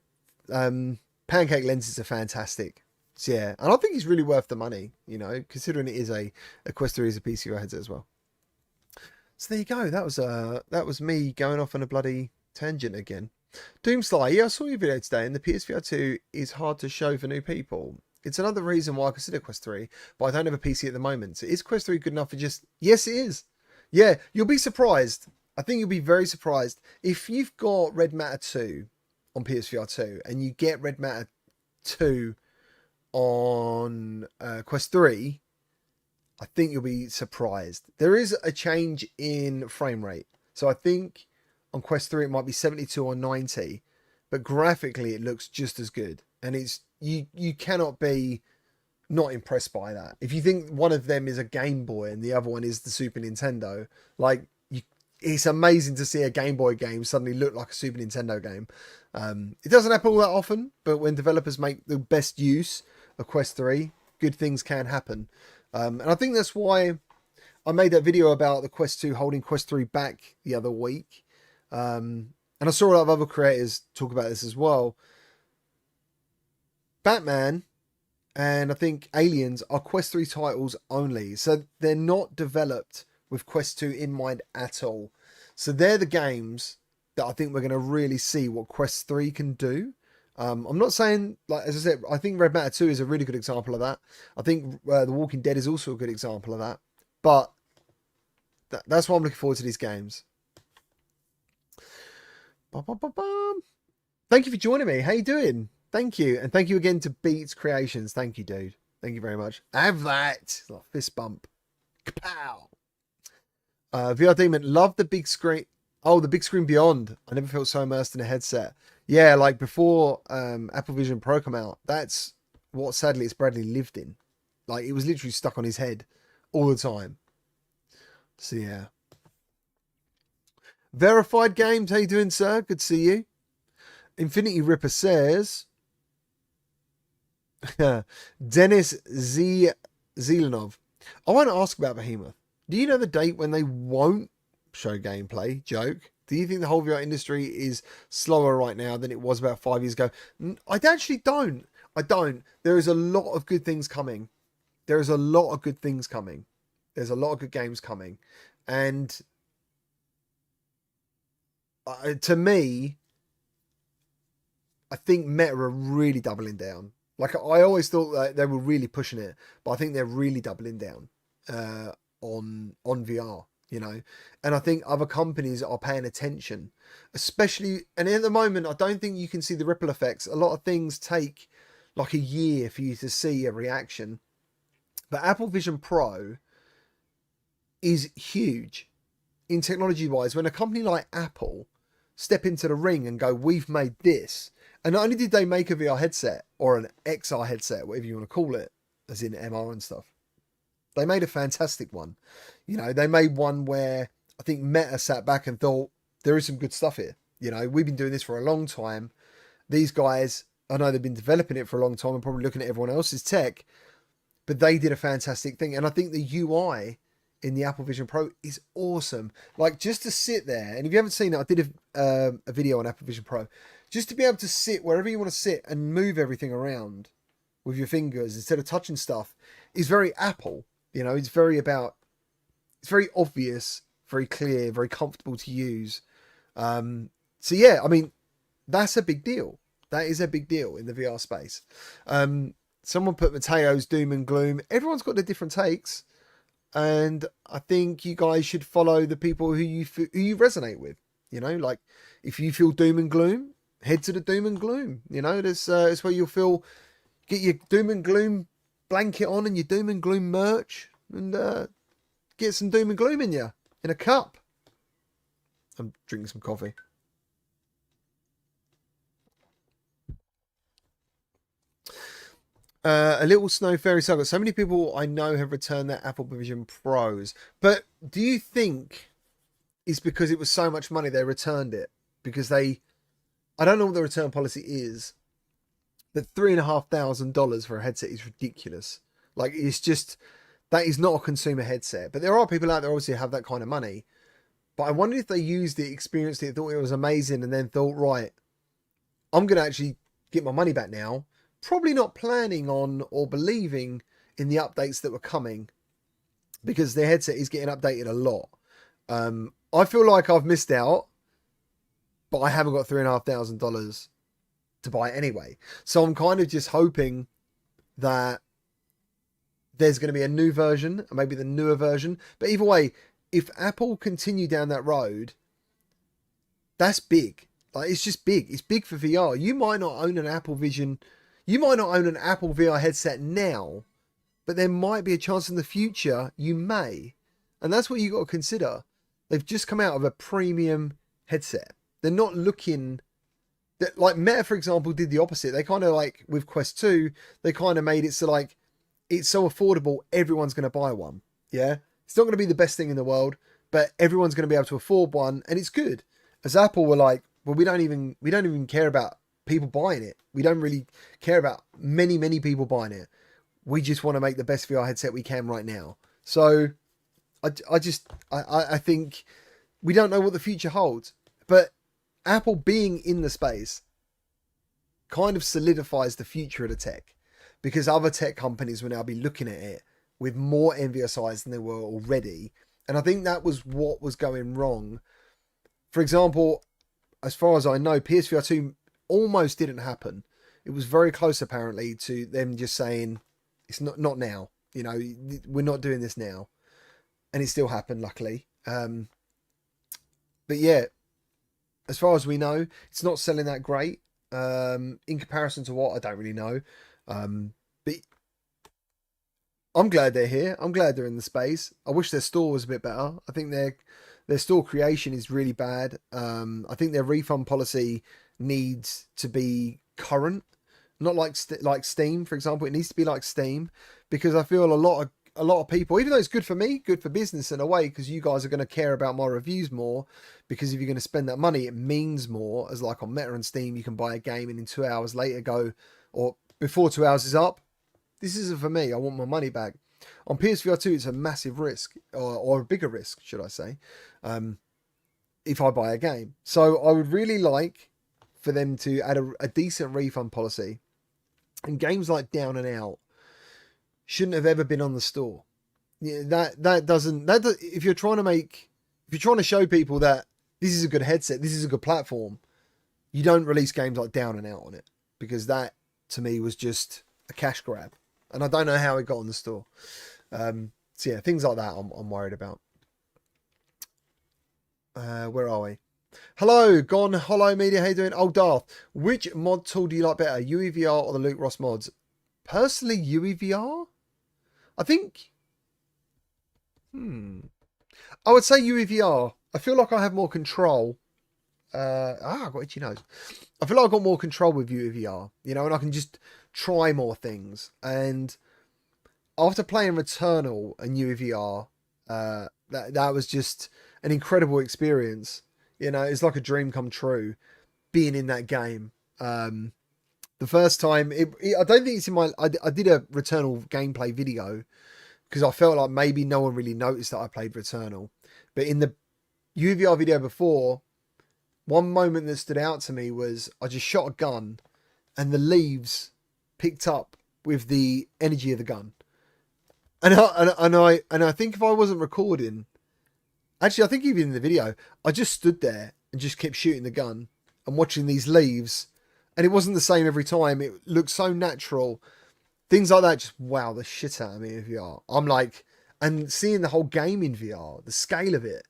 pancake lenses are fantastic. So yeah, and I think it's really worth the money, you know, considering it is a Quest 3 is a PCVR headset as well. So there you go. That was me going off on a bloody tangent again. Doomsly, yeah, I saw your video today, and the PSVR 2 is hard to show for new people. It's another reason why I consider Quest 3, but I don't have a PC at the moment. So is Quest 3 good enough for just... Yes, it is. Yeah, you'll be surprised. I think you'll be very surprised. If you've got Red Matter 2 on PSVR 2 and you get Red Matter 2 on Quest 3, I think you'll be surprised. There is a change in frame rate. So I think on Quest 3 it might be 72 or 90, but graphically it looks just as good. And it's you cannot be not impressed by that. If you think one of them is a Game Boy and the other one is the Super Nintendo, like it's amazing to see a Game Boy game suddenly look like a Super Nintendo game. It doesn't happen all that often, but when developers make the best use of Quest 3, good things can happen. And I think that's why I made that video about the Quest 2 holding Quest 3 back the other week. And I saw a lot of other creators talk about this as well. Batman and I think Aliens are Quest 3 titles only. So they're not developed with Quest 2 in mind at all. So they're the games that I think we're going to really see what Quest 3 can do. I'm not saying, like, as I said, I think Red Matter 2 is a really good example of that. I think The Walking Dead is also a good example of that. But that's why I'm looking forward to these games. Thank you for joining me. How you doing? Thank you. And thank you again to Beats Creations. Thank you, dude. Thank you very much. Have that. Oh, fist bump. Kapow. VR Demon, love the big screen. Oh, the big screen beyond. I never felt so immersed in a headset. Yeah, like before Apple Vision Pro come out, that's what sadly it's Bradley lived in. Like it was literally stuck on his head all the time. So yeah. Verified Games, how you doing, sir? Good to see you. Infinity Ripper says Dennis Zelenov. I want to ask about Behemoth. Do you know the date when they won't show gameplay? Joke. Do you think the whole VR industry is slower right now than it was about 5 years ago? I actually don't. I don't. There is a lot of good things coming. There is a lot of good things coming. There's a lot of good games coming. And to me, I think Meta are really doubling down. Like I always thought that they were really pushing it, but I think they're really doubling down on VR, you know. And I think other companies are paying attention, especially. And at the moment, I don't think you can see the ripple effects. A lot of things take like a year for you to see a reaction, but Apple Vision Pro is huge in technology wise. When a company like Apple step into the ring and go, we've made this. And not only did they make a VR headset or an XR headset, whatever you want to call it, as in MR and stuff, they made a fantastic one. You know, they made one where I think Meta sat back and thought, there is some good stuff here. You know, we've been doing this for a long time. These guys, I know they've been developing it for a long time and probably looking at everyone else's tech, but they did a fantastic thing. And I think the UI in the Apple Vision Pro is awesome. Like just to sit there, and if you haven't seen it, I did a video on Apple Vision Pro, just to be able to sit wherever you want to sit and move everything around with your fingers instead of touching stuff is very Apple. You know, it's very obvious, very clear, very comfortable to use. So yeah, I mean, that's a big deal. That is a big deal in the VR space. Someone put Mateo's doom and gloom. Everyone's got their different takes. And I think you guys should follow the people who you resonate with. You know, like if you feel doom and gloom, head to the doom and gloom. You know, it's where you'll get your doom and gloom blanket on and your doom and gloom merch, and get some doom and gloom in you in a cup. I'm drinking some coffee. A little snow fairy saga. So many people I know have returned their Apple Vision Pros, but do you think it's because it was so much money they returned it? Because I don't know what the return policy is, but $3,500 for a headset is ridiculous. Like it's just, that is not a consumer headset. But there are people out there obviously who have that kind of money. But I wonder if they used it, experienced it, thought it was amazing, and then thought, right, I'm going to actually get my money back now. Probably not planning on or believing in the updates that were coming, because the headset is getting updated a lot. I feel like I've missed out, but I haven't got $3,500 to buy it anyway. So I'm kind of just hoping that there's going to be a new version, or maybe the newer version. But either way, if Apple continue down that road, that's big. Like, it's just big. It's big for VR. You might not own an Apple Vision. You might not own an Apple VR headset now, but there might be a chance in the future you may. And that's what you got to consider. They've just come out of a premium headset. They're not looking... Like Meta, for example, did the opposite. They kind of like, with Quest 2, they kind of made it so like, it's so affordable, everyone's going to buy one. Yeah? It's not going to be the best thing in the world, but everyone's going to be able to afford one, and it's good. As Apple were like, well, we don't even care about people buying it. We don't really care about many people buying it. We just want to make the best VR headset we can right now. So I think we don't know what the future holds, but Apple being in the space kind of solidifies the future of the tech, because other tech companies will now be looking at it with more envious eyes than they were already. And I think that was what was going wrong. For example, as far as I know, PSVR 2 almost didn't happen. It was very close, apparently, to them just saying, it's not now. You know, we're not doing this now. And it still happened, luckily. But yeah, as far as we know, it's not selling that great. In comparison to what, I don't really know. But I'm glad they're here. I'm glad they're in the space. I wish their store was a bit better. I think their store creation is really bad. I think their refund policy needs to be current, not like Steam, for example. It needs to be like Steam, because I feel a lot of people, even though it's good for me, good for business in a way, because you guys are going to care about my reviews more, because if you're going to spend that money, it means more. As like on Meta and Steam, you can buy a game and in 2 hours later go, or before 2 hours is up, this isn't for me, I want my money back. On PSVR 2, it's a massive risk, or a bigger risk, should I say, if I buy a game. So I would really like for them to add a decent refund policy. And games like Down and Out shouldn't have ever been on the store. Yeah, if you're trying to show people that this is a good headset, this is a good platform, you don't release games like Down and Out on it, because that to me was just a cash grab, and I don't know how it got on the store. So yeah, things like that I'm worried about. Where are we? Hello, Gone Hollow Media. How you doing? Oh, Darth. Which mod tool do you like better, UEVR or the Luke Ross mods? Personally, UEVR. I think. I would say UEVR. I feel like I have more control. I got itchy nose. I feel like I've got more control with UEVR, you know, and I can just try more things. And after playing Returnal and UEVR, that was just an incredible experience. You know, it's like a dream come true being in that game. The first time, I don't think it's in my... I did a Returnal gameplay video because I felt like maybe no one really noticed that I played Returnal. But in the UVR video before, one moment that stood out to me was I just shot a gun and the leaves picked up with the energy of the gun. And I think if I wasn't recording... Actually, I think even in the video, I just stood there and just kept shooting the gun and watching these leaves. And it wasn't the same every time. It looked so natural. Things like that just wow the shit out of me in VR. I'm like, and seeing the whole game in VR, the scale of it,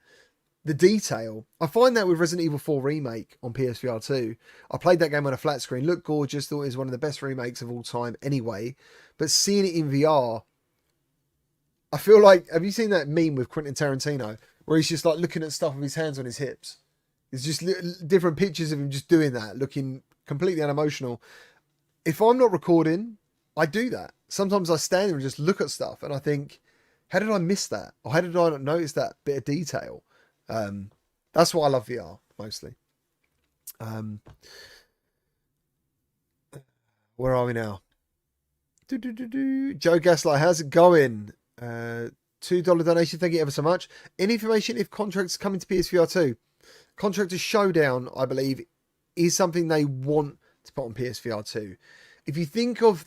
the detail. I find that with Resident Evil 4 Remake on PSVR 2. I played that game on a flat screen, looked gorgeous, thought it was one of the best remakes of all time anyway. But seeing it in VR, I feel like, have you seen that meme with Quentin Tarantino where he's just like looking at stuff with his hands on his hips? It's just different pictures of him just doing that, looking completely unemotional. If I'm not recording, I do that. Sometimes I stand there and just look at stuff and I think, how did I miss that? Or how did I not notice that bit of detail? That's why I love VR, mostly. Where are we now? Joe Gaslight, how's it going? $2 donation, thank you ever so much. Any information if contracts coming to PSVR 2? Contractors Showdown, I believe, is something they want to put on PSVR 2. If you think of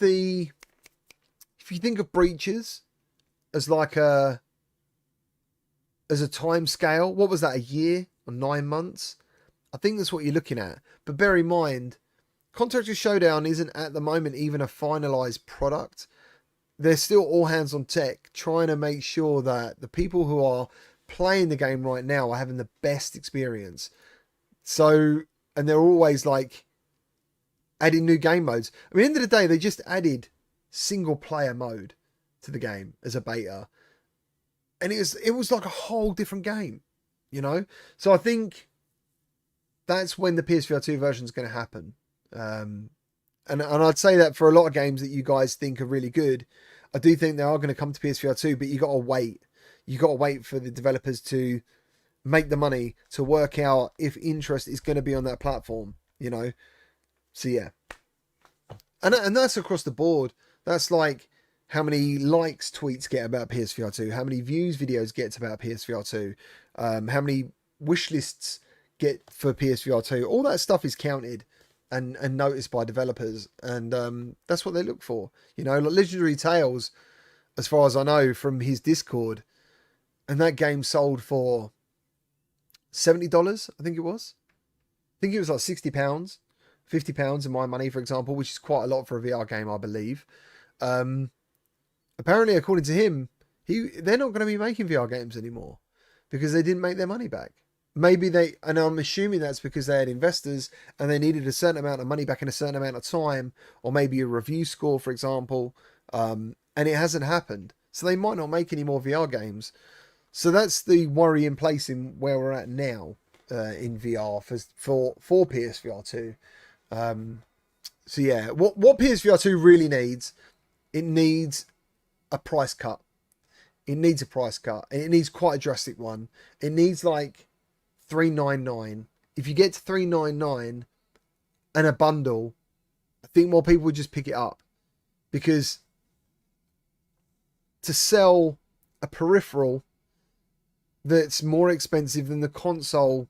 Breaches as like as a time scale, what was that, a year or 9 months? I think that's what you're looking at. But bear in mind, Contractor Showdown isn't at the moment even a finalized product. They're still all hands on tech, trying to make sure that the people who are playing the game right now are having the best experience. So, and they're always like adding new game modes. I mean, at the end of the day, they just added single player mode to the game as a beta, and it was like a whole different game, you know. So I think that's when the PSVR 2 version is going to happen. And I'd say that for a lot of games that you guys think are really good, I do think they are going to come to PSVR 2, but you got to wait. You got to wait for the developers to make the money to work out if interest is going to be on that platform, you know. So yeah, and that's across the board. That's like how many likes tweets get about PSVR 2, how many views videos get about PSVR 2, how many wish lists get for PSVR 2. All that stuff is counted and noticed by developers, and that's what they look for. You know, like Legendary Tales, as far as I know from his Discord, and that game sold for $70, I think it was. I think it was like £60, £50 in my money, for example, which is quite a lot for a VR game, I believe. Apparently, according to him, they're not going to be making VR games anymore because they didn't make their money back. Maybe and I'm assuming that's because they had investors and they needed a certain amount of money back in a certain amount of time, or maybe a review score, for example, and it hasn't happened. So they might not make any more VR games. So that's the worry in place in where we're at now in VR for PSVR 2. So yeah, what PSVR 2 really needs, it needs a price cut. It needs a price cut. And it needs quite a drastic one. It needs like $399. If you get to $399 and a bundle, I think more people would just pick it up, because to sell a peripheral that's more expensive than the console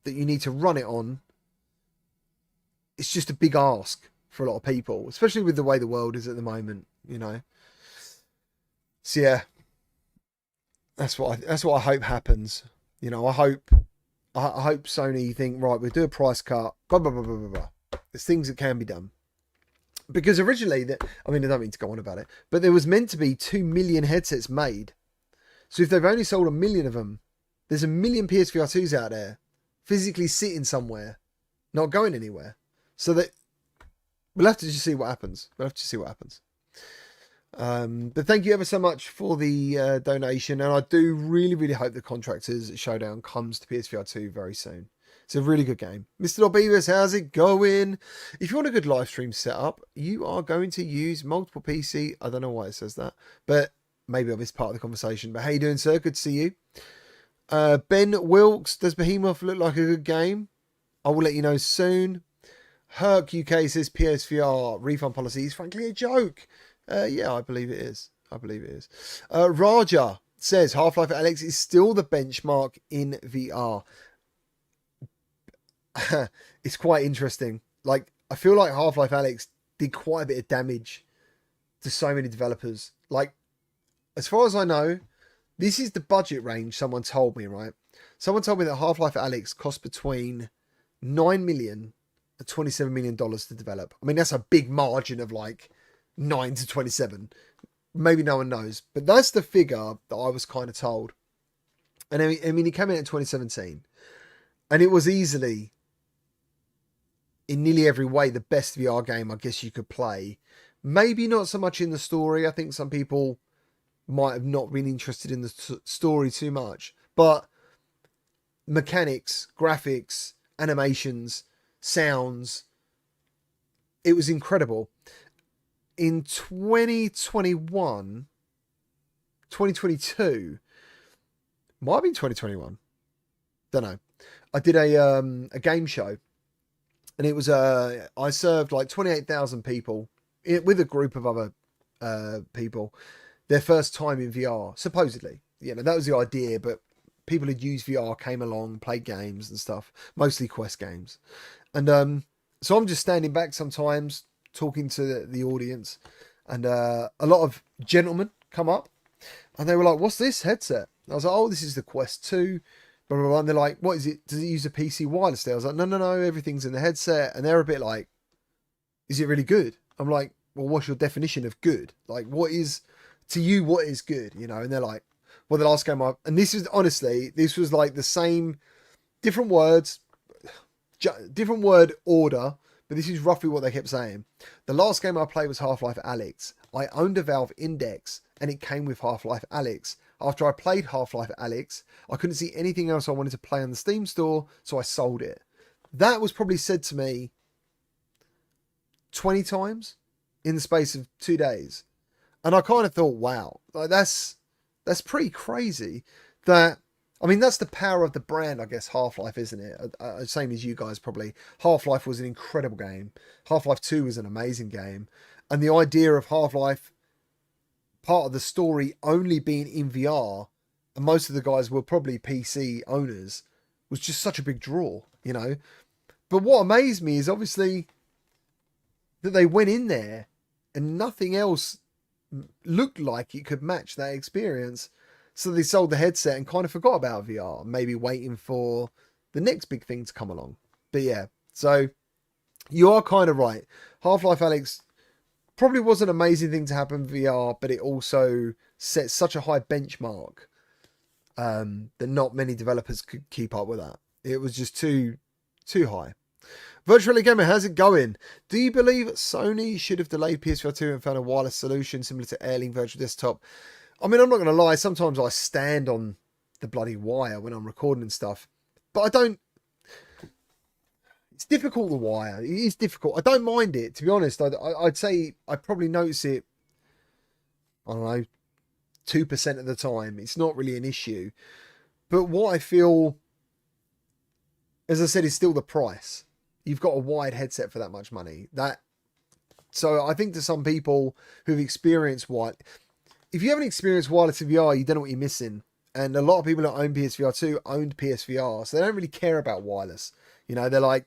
that you need to run it on, it's just a big ask for a lot of people, especially with the way the world is at the moment, you know. So yeah, that's what I hope happens. You know, I hope Sony think, right, we'll do a price cut, blah blah blah blah blah blah. There's things that can be done. Because originally, I don't mean to go on about it, but there was meant to be 2 million headsets made. So if they've only sold 1 million of them, there's 1 million PSVR 2s out there, physically sitting somewhere, not going anywhere. So that we'll have to just see what happens. But thank you ever so much for the donation, and I do really, really hope the Contractors Showdown comes to PSVR 2 very soon. It's a really good game. Mr. Beavis, how's it going? If you want a good live stream setup, you are going to use multiple PC. I don't know why it says that, but maybe I missed part of the conversation. But how you doing, sir? Good to see you. Ben Wilkes, does Behemoth look like a good game? I will let you know soon. Herc UK says PSVR refund policy is frankly a joke. Yeah, I believe it is. Raja says Half-Life Alyx is still the benchmark in VR. It's quite interesting. Like, I feel like Half-Life Alyx did quite a bit of damage to so many developers. Like, as far as I know, this is the budget range someone told me, right? Someone told me that Half-Life Alyx cost between $9 million and $27 million to develop. I mean, that's a big margin of like 9 to 27. Maybe no one knows, but that's the figure that I was kind of told. And I mean, it came in 2017, and it was easily, in nearly every way, the best VR game I guess you could play. Maybe not so much in the story. I think some people might have not been interested in the story too much, but mechanics, graphics, animations, sounds, it was incredible. In 2022, might have been 2021, don't know, I did a game show, and it was I served like 28,000 people with a group of other people, their first time in VR, supposedly. You know, that was the idea, but people who'd used VR came along, played games and stuff, mostly Quest games. And so I'm just standing back sometimes talking to the audience, and a lot of gentlemen come up, and they were like, what's this headset? And I was like, oh, this is the Quest 2, blah, blah, blah. And they're like, what is it? Does it use a PC wirelessly? I was like, no, everything's in the headset. And they're a bit like, is it really good? I'm like, well, what's your definition of good? Like, what is, to you, what is good? You know, and they're like, well, the last game and this is honestly, this was like the same, different words, different word order, but this is roughly what they kept saying. The last game I played was Half-Life Alyx. I owned a Valve Index and it came with Half-Life Alyx. After I played Half-Life Alyx, I couldn't see anything else I wanted to play on the Steam store, so I sold it. That was probably said to me 20 times in the space of 2 days. And I kind of thought, wow, like that's pretty crazy. That, I mean, that's the power of the brand, I guess, Half-Life, isn't it? Same as you guys probably. Half-Life was an incredible game. Half-Life 2 was an amazing game. And the idea of Half-Life, part of the story only being in VR, and most of the guys were probably PC owners, was just such a big draw, you know? But what amazed me is obviously that they went in there and nothing else looked like it could match that experience. So they sold the headset and kind of forgot about VR, maybe waiting for the next big thing to come along. But yeah, so you are kind of right. Half-Life Alyx probably was an amazing thing to happen in VR, but it also set such a high benchmark that not many developers could keep up with that. It was just too high. Virtually Gamer, how's it going? Do you believe Sony should have delayed PSVR 2 and found a wireless solution similar to Airlink Virtual Desktop? I mean, I'm not going to lie. Sometimes I stand on the bloody wire when I'm recording and stuff. But I don't... It's difficult, the wire. It is difficult. I don't mind it, to be honest. I'd say I probably notice it, I don't know, 2% of the time. It's not really an issue. But what I feel, as I said, is still the price. You've got a wired headset for that much money. So I think to some people who've experienced if you haven't experienced wireless VR, you don't know what you're missing. And a lot of people that own PSVR 2 owned PSVR, so they don't really care about wireless. You know, they're like,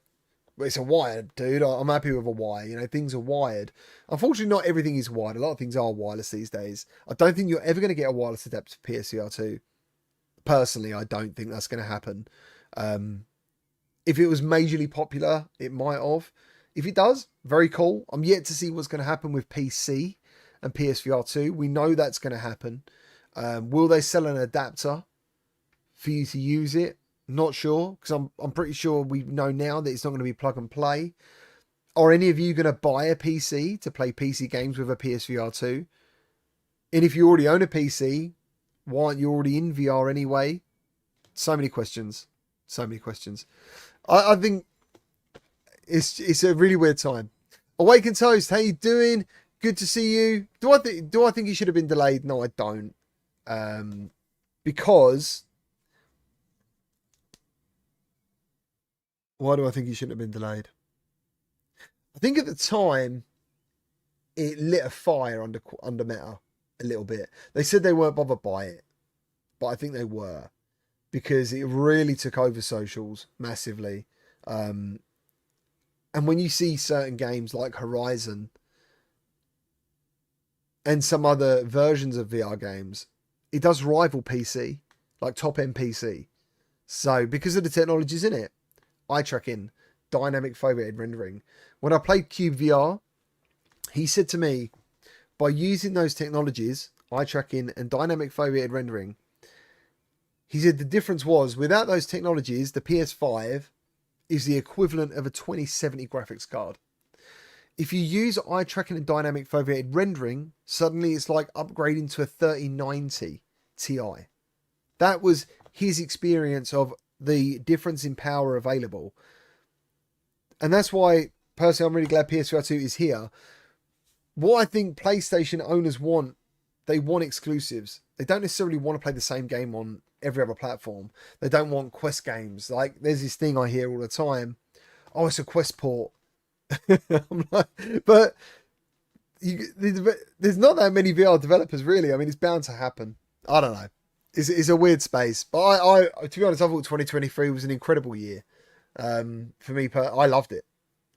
well, it's a wired, dude. I'm happy with a wire. You know, things are wired. Unfortunately, not everything is wired. A lot of things are wireless these days. I don't think you're ever going to get a wireless adapter for PSVR 2. Personally, I don't think that's going to happen. If it was majorly popular, it might have. If it does, very cool. I'm yet to see what's going to happen with PC and PSVR 2. We know that's going to happen. Will they sell an adapter for you to use it? Not sure, because I'm pretty sure we know now that it's not going to be plug and play. Are any of you going to buy a PC to play PC games with a PSVR 2? And if you already own a PC, why aren't you already in VR anyway? So many questions. So many questions. I think it's a really weird time. Awaken Toast, how you doing? Good to see you. Do I think he should have been delayed? No, I don't. Because why do I think he shouldn't have been delayed? I think at the time it lit a fire under Meta a little bit. They said they weren't bothered by it, but I think they were, because it really took over socials massively. And when you see certain games like Horizon and some other versions of VR games, it does rival PC, like top-end PC. So, because of the technologies in it, eye tracking, dynamic foveated rendering. When I played Cube VR, he said to me, by using those technologies, eye tracking and dynamic foveated rendering, he said the difference was, without those technologies, the PS5 is the equivalent of a 2070 graphics card. If you use eye tracking and dynamic foveated rendering, suddenly it's like upgrading to a 3090 Ti. That was his experience of the difference in power available. And that's why, personally, I'm really glad PSVR 2 is here. What I think PlayStation owners want, they want exclusives. They don't necessarily want to play the same game on every other platform. They don't want Quest games. Like, there's this thing I hear all the time. Oh, it's a Quest port. I'm like, but there's not that many VR developers, really. I mean, it's bound to happen. I don't know. It's a weird space. But I to be honest, I thought 2023 was an incredible year. For me, I loved it.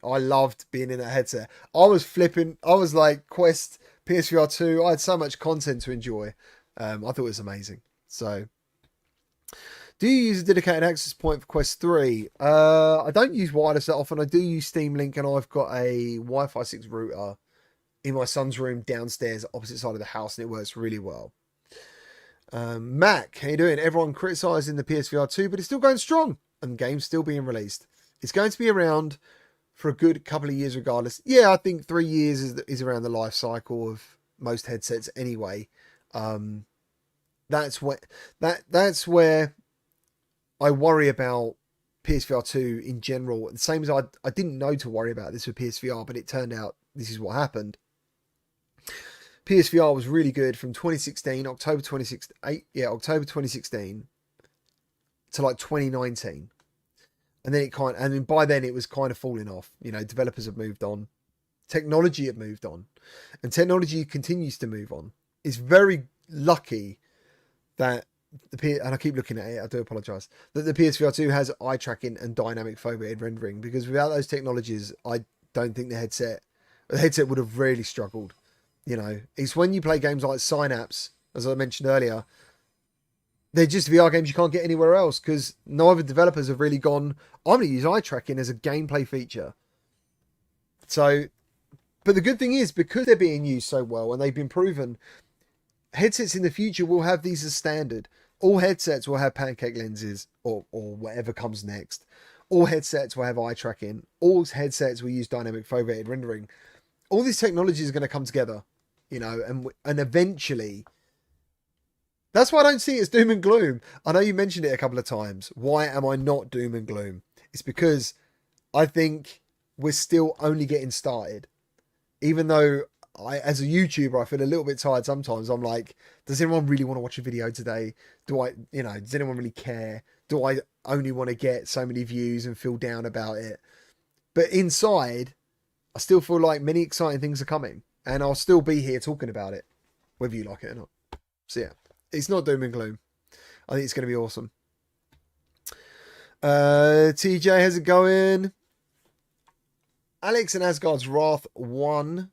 I loved being in that headset. I was flipping. I was like, Quest, PSVR 2. I had so much content to enjoy. I thought it was amazing. So Do you use a dedicated access point for Quest 3? I don't use wireless that often. I do use Steam Link, and I've got a Wi-Fi 6 router in my son's room downstairs, opposite side of the house, and it works really well. Mac, how you doing? Everyone criticising the PSVR 2, but it's still going strong, and games still being released. It's going to be around for a good couple of years regardless. Yeah, I think 3 years is around the life cycle of most headsets anyway. That's where I worry about PSVR 2 in general. The same as I didn't know to worry about this with PSVR, but it turned out this is what happened. PSVR was really good from 2016, October 2016 to like 2019. And then by then it was kind of falling off. You know, developers have moved on. Technology had moved on. And technology continues to move on. It's very lucky that and I keep looking at it, I do apologise, that the PSVR 2 has eye tracking and dynamic foveated rendering, because without those technologies, I don't think the headset would have really struggled. You know, it's when you play games like Synapse, as I mentioned earlier, they're just VR games you can't get anywhere else, because no other developers have really gone, I'm going to use eye tracking as a gameplay feature. So, but the good thing is, because they're being used so well and they've been proven, headsets in the future will have these as standard. All headsets will have pancake lenses or whatever comes next. All headsets will have eye tracking. All headsets will use dynamic foveated rendering. All this technology is going to come together, you know, and eventually. That's why I don't see it as doom and gloom. I know you mentioned it a couple of times. Why am I not doom and gloom? It's because I think we're still only getting started. Even though as a YouTuber, I feel a little bit tired sometimes. I'm like, does anyone really want to watch a video today? Does anyone really care? Do I only want to get so many views and feel down about it? But inside, I still feel like many exciting things are coming, and I'll still be here talking about it, whether you like it or not. So yeah, it's not doom and gloom. I think it's going to be awesome. TJ, how's it going? Alyx and Asgard's Wrath 1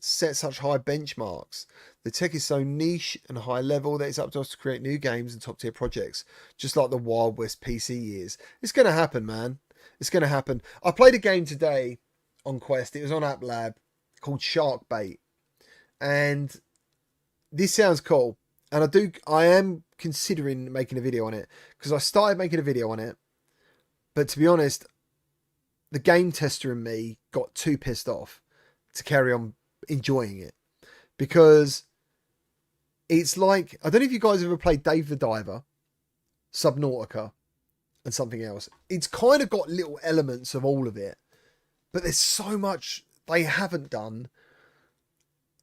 set such high benchmarks. The tech is so niche and high level that it's up to us to create new games and top tier projects, just like the Wild West PC years. It's going to happen, man. It's going to happen. I played a game today on Quest. It was on App Lab called Shark Bait, and this sounds cool. And I am considering making a video on it, because I started making a video on it, but to be honest, the game tester in me got too pissed off to carry on enjoying it, because it's like, I don't know if you guys ever played Dave the Diver, Subnautica, and something else. It's kind of got little elements of all of it, but there's so much they haven't done.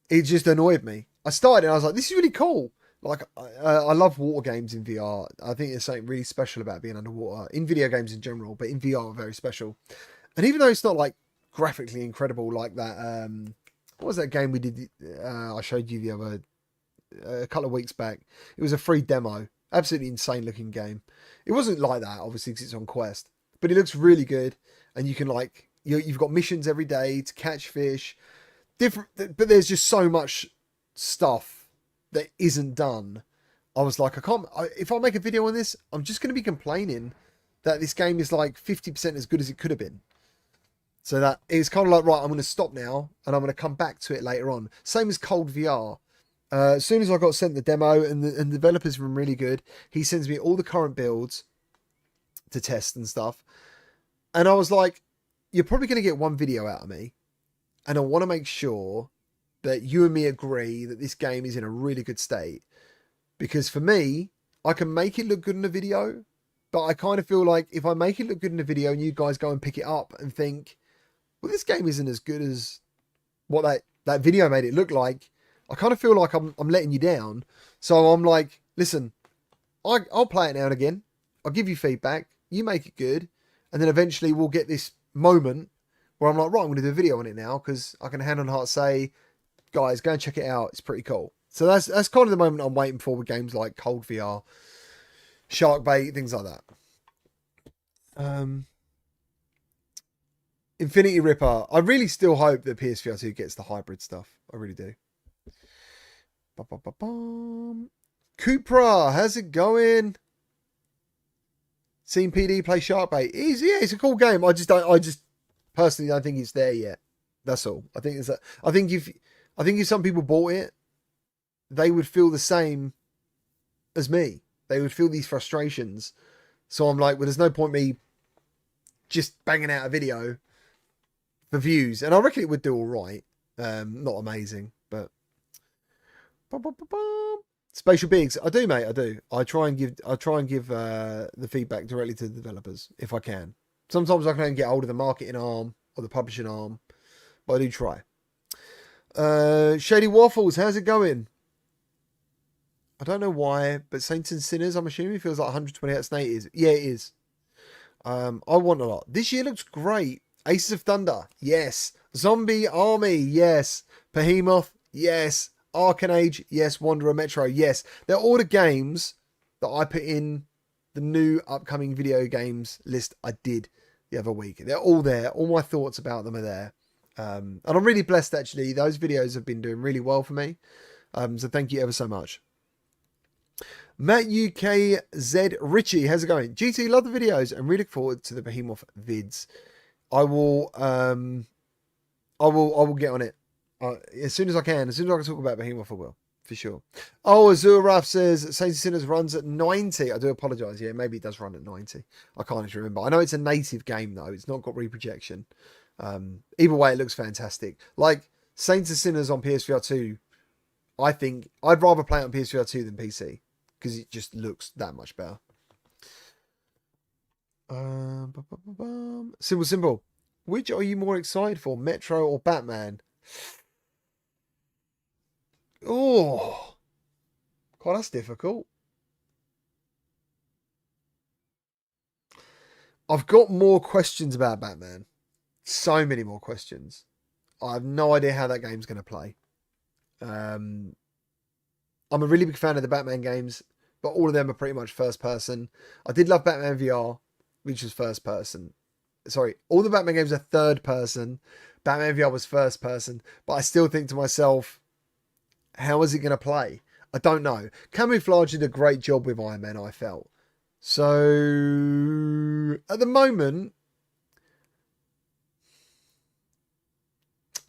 It just annoyed me. I started and I was like, this is really cool. Like, I love water games in VR. I think there's something really special about being underwater, in video games in general, but in VR very special. And even though it's not like graphically incredible like that, what was that game we did? I showed you a couple of weeks back. It was a free demo. Absolutely insane looking game. It wasn't like that, obviously, because it's on Quest, but it looks really good. And you can, like, you've got missions every day to catch fish. But there's just so much stuff that isn't done. I was like, if I make a video on this, I'm just going to be complaining that this game is like 50% as good as it could have been. So that it's kind of like, right, I'm going to stop now and I'm going to come back to it later on. Same as Cold VR. As soon as I got sent the demo, and the developers have been really good, he sends me all the current builds to test and stuff. And I was like, you're probably going to get one video out of me, and I want to make sure that you and me agree that this game is in a really good state. Because for me, I can make it look good in a video, but I kind of feel like if I make it look good in a video and you guys go and pick it up and think, well, this game isn't as good as what that video made it look like, I kind of feel like I'm letting you down. So I'm like, listen, I'll play it now and again. I'll give you feedback. You make it good. And then eventually we'll get this moment where I'm like, right, I'm going to do a video on it now, because I can hand on heart say, guys, go and check it out. It's pretty cool. So that's kind of the moment I'm waiting for with games like Cold VR, Shark Bait, things like that. Infinity Ripper. I really still hope that PSVR 2 gets the hybrid stuff. I really do. Cupra, how's it going? Seen PD play Sharkbait. It's a cool game. I just personally don't think it's there yet. That's all. I think if some people bought it, they would feel the same as me. They would feel these frustrations. So I'm like, well, there's no point me just banging out a video for views. And I reckon it would do all right. Not amazing, but Spatial Bigs. I do, mate. I do. I try and give the feedback directly to the developers if I can. Sometimes I can get hold of the marketing arm or the publishing arm, but I do try. Shady Waffles, how's it going? I don't know why, but Saints and Sinners, I'm assuming, feels like 120 Hz 80s. Yeah, it is. I want a lot. This year looks great. Aces of Thunder, yes. Zombie Army, yes. Behemoth, yes. Arcanage, yes. Wanderer Metro, yes. They're all the games that I put in the new upcoming video games list I did the other week. They're all there. All my thoughts about them are there. And I'm really blessed, actually. Those videos have been doing really well for me. So thank you ever so much. Matt UKZ Richie, how's it going? GT, love the videos and really look forward to the Behemoth vids. I will get on it as soon as I can. As soon as I can talk about Behemoth, I will, for sure. Oh, Azure Ruff says Saints and Sinners runs at 90. I do apologise. Yeah, maybe it does run at 90. I can't actually remember. I know it's a native game though. It's not got reprojection. Either way, it looks fantastic. Like Saints and Sinners on PSVR 2. I think I'd rather play it on PSVR 2 than PC because it just looks that much better. Simple. Which are you more excited for, Metro or Batman? Oh, God, that's difficult. I've got more questions about Batman. So many more questions. I have no idea how that game's going to play. I'm a really big fan of the Batman games, but all of them are pretty much first person. I did love Batman VR, which was first person. Sorry, all the Batman games are third person. Batman VR was first person, but I still think to myself, how is it going to play? I don't know. Camouflage did a great job with Iron Man, I felt. So, at the moment,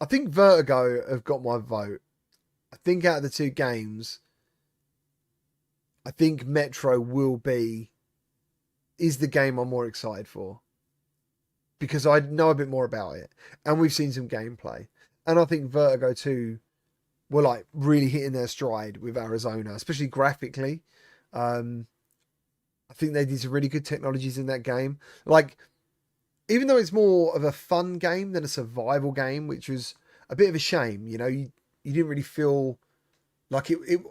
I think Vertigo have got my vote. I think out of the two games, I think Metro is the game I'm more excited for. Because I know a bit more about it. And we've seen some gameplay. And I think Vertigo 2 were like really hitting their stride with Arizona, especially graphically. I think they did some really good technologies in that game. Like, even though it's more of a fun game than a survival game, which was a bit of a shame, you know, you didn't really feel like it.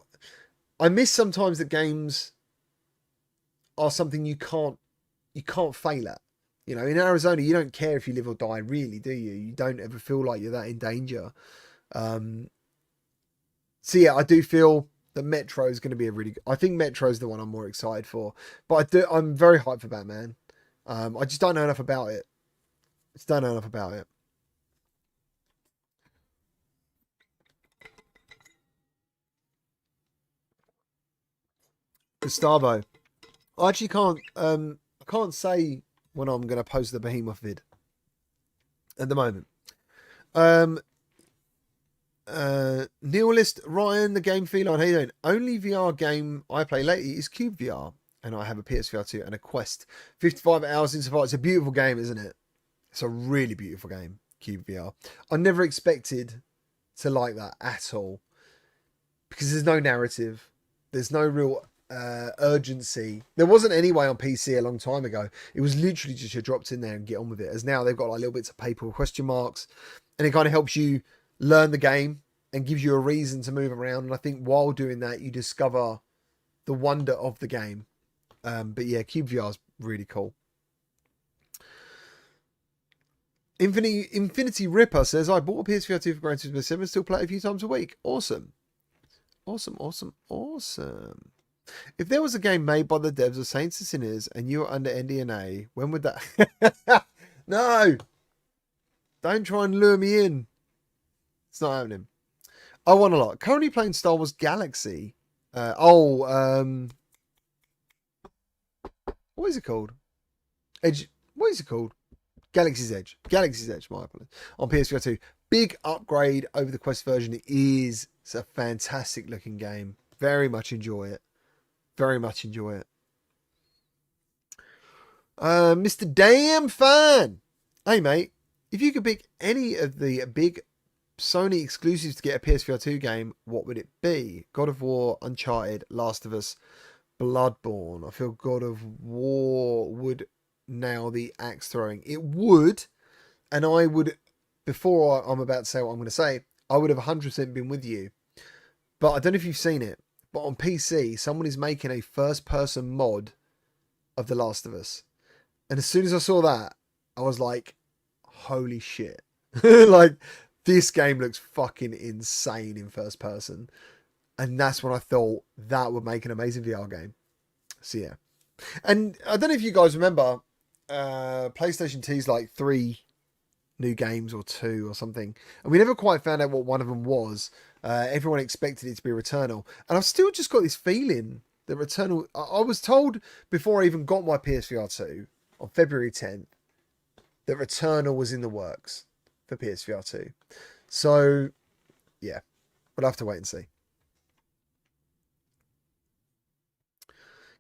I miss sometimes that games are something you can't fail at. You know, in Arizona, you don't care if you live or die, really, do you? You don't ever feel like you're that in danger. So yeah, I do feel that Metro is going to be I think Metro is the one I'm more excited for. But I'm very hyped for Batman. I just don't know enough about it. Gustavo, I actually I can't say when I'm going to post the Behemoth vid at the moment. Nihilist Ryan, the game feline. How you doing? Only VR game I play lately is Cube VR, and I have a PSVR 2 and a Quest. 55 hours in Survival. It's a beautiful game, isn't it? It's a really beautiful game, Cube VR. I never expected to like that at all because there's no narrative. There's no real urgency. There wasn't anyway on PC a long time ago. It was literally just you dropped in there and get on with it. As now they've got like little bits of paper with question marks, and it kind of helps you learn the game and gives you a reason to move around. And I think while doing that, you discover the wonder of the game. But yeah, Cube VR is really cool. Infinity Ripper says, I bought a PSVR 2 for Gran Turismo 7 and still play it a few times a week. Awesome. If there was a game made by the devs of Saints and Sinners and you were under NDA, when would that... No! Don't try and lure me in. It's not happening. I want a lot. Currently playing Star Wars Galaxy. What is it called? Edge. What is it called? Galaxy's Edge. Galaxy's Edge, my apologies. On PSVR 2. Big upgrade over the Quest version. It's a fantastic looking game. Very much enjoy it. Very much enjoy it. Mr. Damn Fan. Hey, mate. If you could pick any of the big Sony exclusives to get a PSVR 2 game, what would it be? God of War, Uncharted, Last of Us, Bloodborne. I feel God of War would nail the axe throwing. It would, and I would, before I'm about to say what I'm going to say, I would have 100% been with you. But I don't know if you've seen it, but on PC, someone is making a first-person mod of The Last of Us. And as soon as I saw that, I was like, holy shit. Like, this game looks fucking insane in first person. And that's when I thought that would make an amazing VR game. So yeah. And I don't know if you guys remember, PlayStation teased like 3 new games or 2 or something. And we never quite found out what one of them was. Everyone expected it to be Returnal. And I've still just got this feeling that Returnal... I was told before I even got my PSVR 2 on February 10th that Returnal was in the works for PSVR 2. So, yeah. We'll have to wait and see.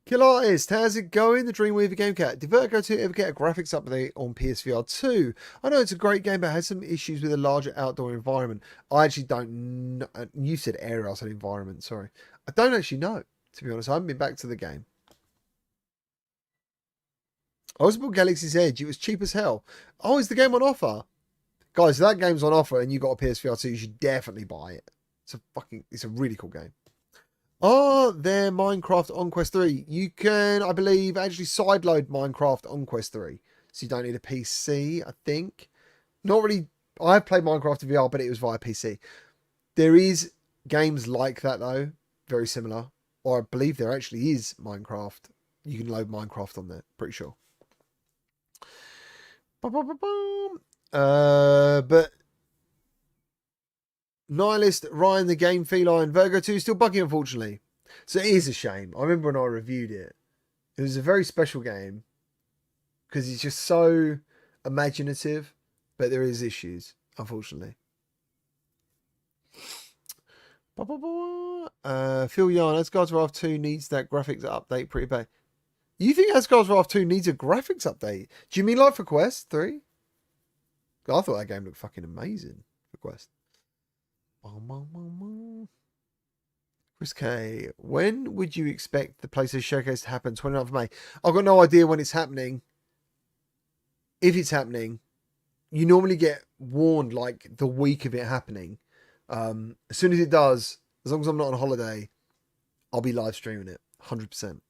Kill Artist, how's it going? The Dreamweaver Gamecat. Did Vertigo 2 ever get a graphics update on PSVR 2? I know it's a great game, but has some issues with a larger outdoor environment. I actually don't know. You said area, I said environment, sorry. I don't actually know, to be honest. I haven't been back to the game. I was bought Galaxy's Edge. It was cheap as hell. Oh, is the game on offer? Guys, if that game's on offer and you got a PSVR 2, you should definitely buy it. It's a really cool game. Are there Minecraft on Quest 3? You can, I believe, actually sideload Minecraft on Quest 3. So you don't need a PC, I think. Not really. I've played Minecraft in VR, but it was via PC. There is games like that, though. Very similar. Or I believe there actually is Minecraft. You can load Minecraft on there. Pretty sure. But Nihilist, Ryan the Game Feline, Virgo 2 is still buggy, unfortunately. So it is a shame. I remember when I reviewed it. It was a very special game because it's just so imaginative, but there is issues, unfortunately. Phil Yarn, Asgard's Wrath 2 needs that graphics update pretty bad. You think Asgard's Wrath 2 needs a graphics update? Do you mean like for Quest 3? I thought that game looked fucking amazing for Quest. Chris K, when would you expect the PlayStation Showcase to happen? 29th of May. I've got no idea when it's happening. If it's happening, you normally get warned like the week of it happening. As soon as it does, as long as I'm not on holiday, I'll be live streaming it. 100%.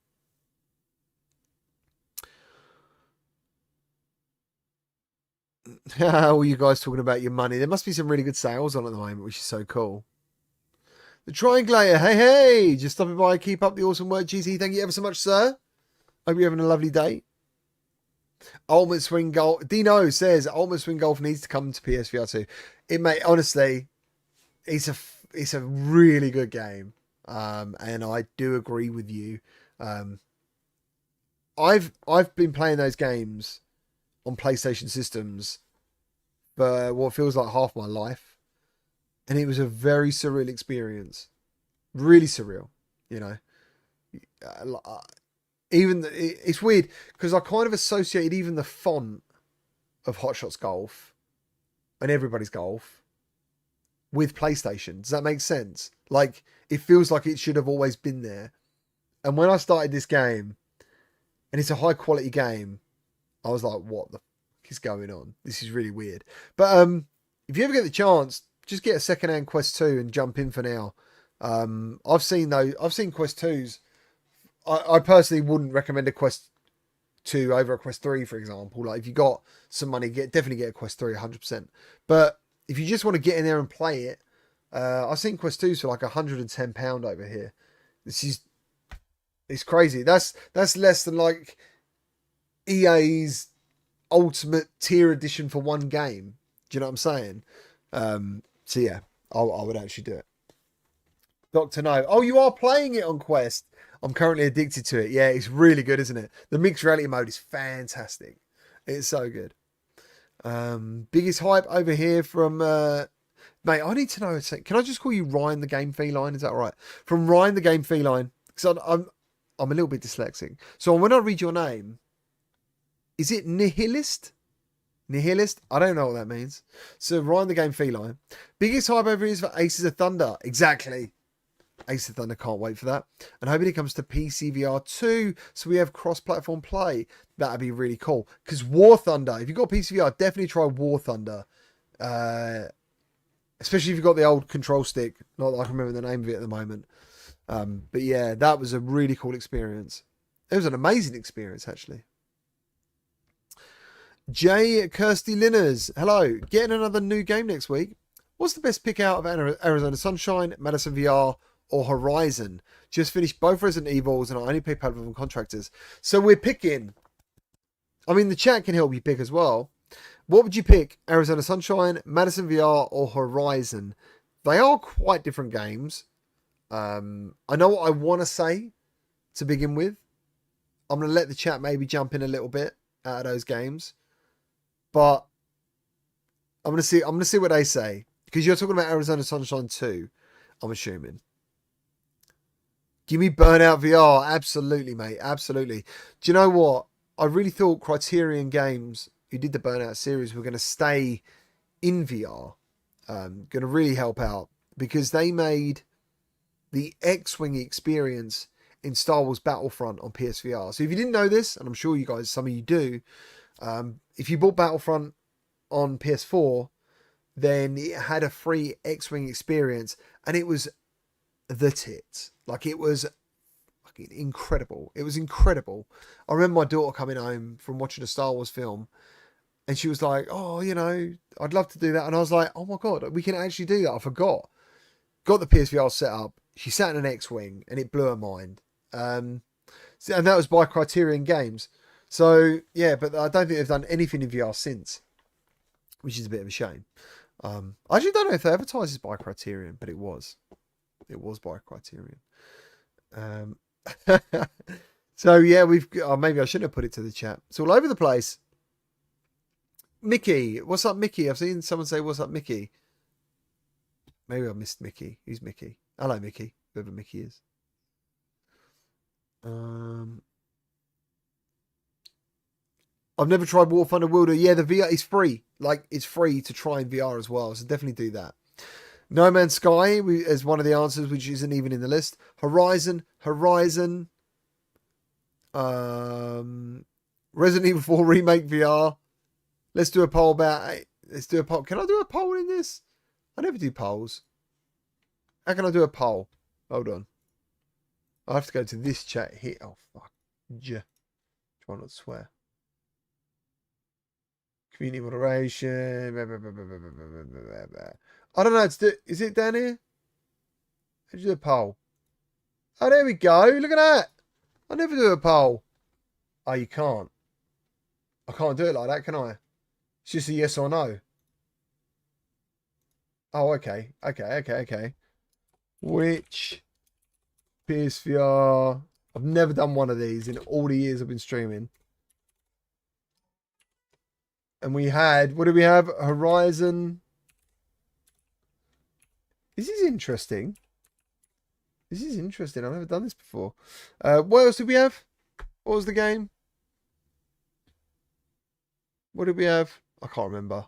How are you guys talking about your money? There must be some really good sales on at the moment, which is so cool. The Triangulator, hey, just stopping by. Keep up the awesome work, GT. Thank you ever so much, sir. Hope you're having a lovely day. Ultimate Swing Golf. Dino says Ultimate Swing Golf needs to come to PSVR 2. It may, honestly, it's a really good game. And I do agree with you. I've been playing those games on PlayStation systems for what feels like half my life. And it was a very surreal experience. Really surreal, you know. It's weird because I kind of associated even the font of Hot Shots Golf and Everybody's Golf with PlayStation. Does that make sense? Like, it feels like it should have always been there. And when I started this game, and it's a high quality game, I was like, what the fuck is going on? This is really weird. But if you ever get the chance, just get a secondhand Quest 2 and jump in for now. I've seen Quest 2s. I personally wouldn't recommend a Quest 2 over a Quest 3, for example. Like, if you got some money, definitely get a Quest 3, 100%. But if you just want to get in there and play it, I've seen Quest 2s for like £110 over here. It's crazy. That's less than like EA's ultimate tier edition for one game. Do you know what I'm saying? So yeah, I would actually do it. Dr. No. Oh, you are playing it on Quest. I'm currently addicted to it. Yeah, it's really good, isn't it? The mixed reality mode is fantastic. It's so good. Biggest hype over here from mate. I need to know. Can I just call you Ryan the Game Feline? Is that all right? From Ryan the Game Feline, because I'm a little bit dyslexic. So when I read your name, is it nihilist? Nihilist? I don't know what that means. So Ryan the Game Feline. Biggest hype over here is for Aces of Thunder. Exactly. Ace of Thunder, can't wait for that. And hoping it comes to PCVR 2, so we have cross-platform play. That'd be really cool. Because War Thunder, if you've got PCVR, definitely try War Thunder. Especially if you've got the old control stick. Not that I can remember the name of it at the moment. But yeah, that was a really cool experience. It was an amazing experience, actually. J. Kirsty Linners, hello. Getting another new game next week. What's the best pick out of Arizona Sunshine, Madison VR, or Horizon? Just finished both Resident Evils and I only play platform contractors. So we're picking. I mean, the chat can help you pick as well. What would you pick? Arizona Sunshine, Madison VR, or Horizon? They are quite different games. I know what I want to say to begin with. I'm going to let the chat maybe jump in a little bit out of those games. But I'm going to see what they say. Because you're talking about Arizona Sunshine 2, I'm assuming. Give me Burnout VR. Absolutely, mate. Absolutely. Do you know what? I really thought Criterion Games, who did the Burnout series, were going to stay in VR. Going to really help out. Because they made the X-Wing experience in Star Wars Battlefront on PSVR. So if you didn't know this, and I'm sure you guys, some of you do, if you bought Battlefront on PS4, then it had a free X-Wing experience, and it was the tits. Like, it was fucking incredible. It was incredible. I remember my daughter coming home from watching a Star Wars film, and she was like, oh, you know, I'd love to do that. And I was like, oh my God, we can actually do that. I forgot. Got the PSVR set up. She sat in an X-Wing, and it blew her mind. And that was by Criterion Games. So, yeah, but I don't think they've done anything in VR since, which is a bit of a shame. I actually don't know if they advertise by Criterion, but it was. It was by Criterion. So, yeah, maybe I shouldn't have put it to the chat. It's all over the place. Mickey. What's up, Mickey? I've seen someone say, what's up, Mickey? Maybe I missed Mickey. Who's Mickey? Hello, Mickey. Whoever Mickey is. I've never tried War Thunder Wilder. Yeah, the VR is free. Like, it's free to try in VR as well. So definitely do that. No Man's Sky is one of the answers, which isn't even in the list. Horizon. Resident Evil 4 Remake VR. Let's do a poll about it. Let's do a poll. Can I do a poll in this? I never do polls. How can I do a poll? Hold on. I have to go to this chat here. Oh, fuck. Try not to swear. Community moderation. I don't know. Is it down here? How do you do a poll? Oh, there we go. Look at that. I never do a poll. Oh, you can't. I can't do it like that, can I? It's just a yes or no. Oh, okay. Okay. Which PSVR? I've never done one of these in all the years I've been streaming. And we had, what did we have? Horizon. This is interesting. I've never done this before. What else did we have? What was the game? What did we have? I can't remember.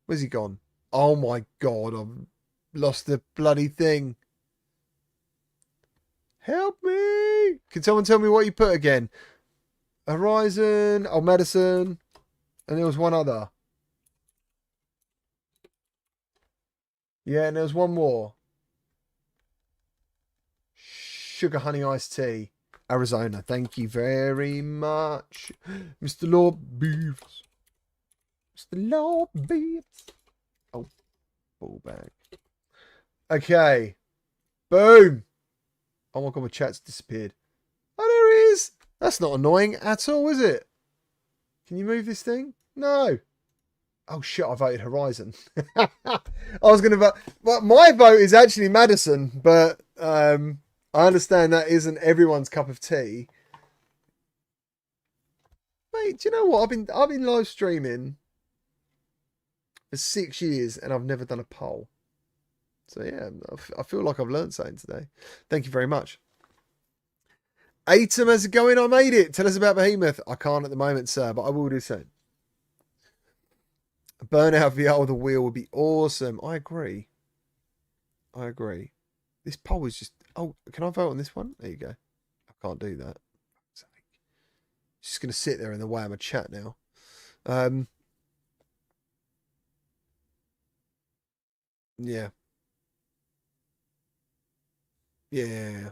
Where's he gone? Oh my God, I've lost the bloody thing. Help me. Can someone tell me what you put again? Horizon, Madison, and there was one other. Yeah, and there was one more. Sugar Honey Iced Tea. Arizona. Thank you very much. Mr. Lord Beefs. Mr. Lord Beefs. Oh, ball bag. Okay. Boom. Oh my God, my chat's disappeared. Oh, there it is. That's not annoying at all, is it? Can you move this thing? No. Oh shit! I voted Horizon. I was going to vote. Well, my vote is actually Madison, but I understand that isn't everyone's cup of tea. Mate, do you know what? I've been live streaming for 6 years and I've never done a poll. So yeah, I feel like I've learned something today. Thank you very much. Atom, how's it going? I made it. Tell us about Behemoth. I can't at the moment, sir, but I will do so. Burnout VR with a wheel would be awesome. I agree. I agree. This poll is just... Oh, can I vote on this one? There you go. I can't do that. It's just going to sit there in the way of my chat now. Yeah. Yeah.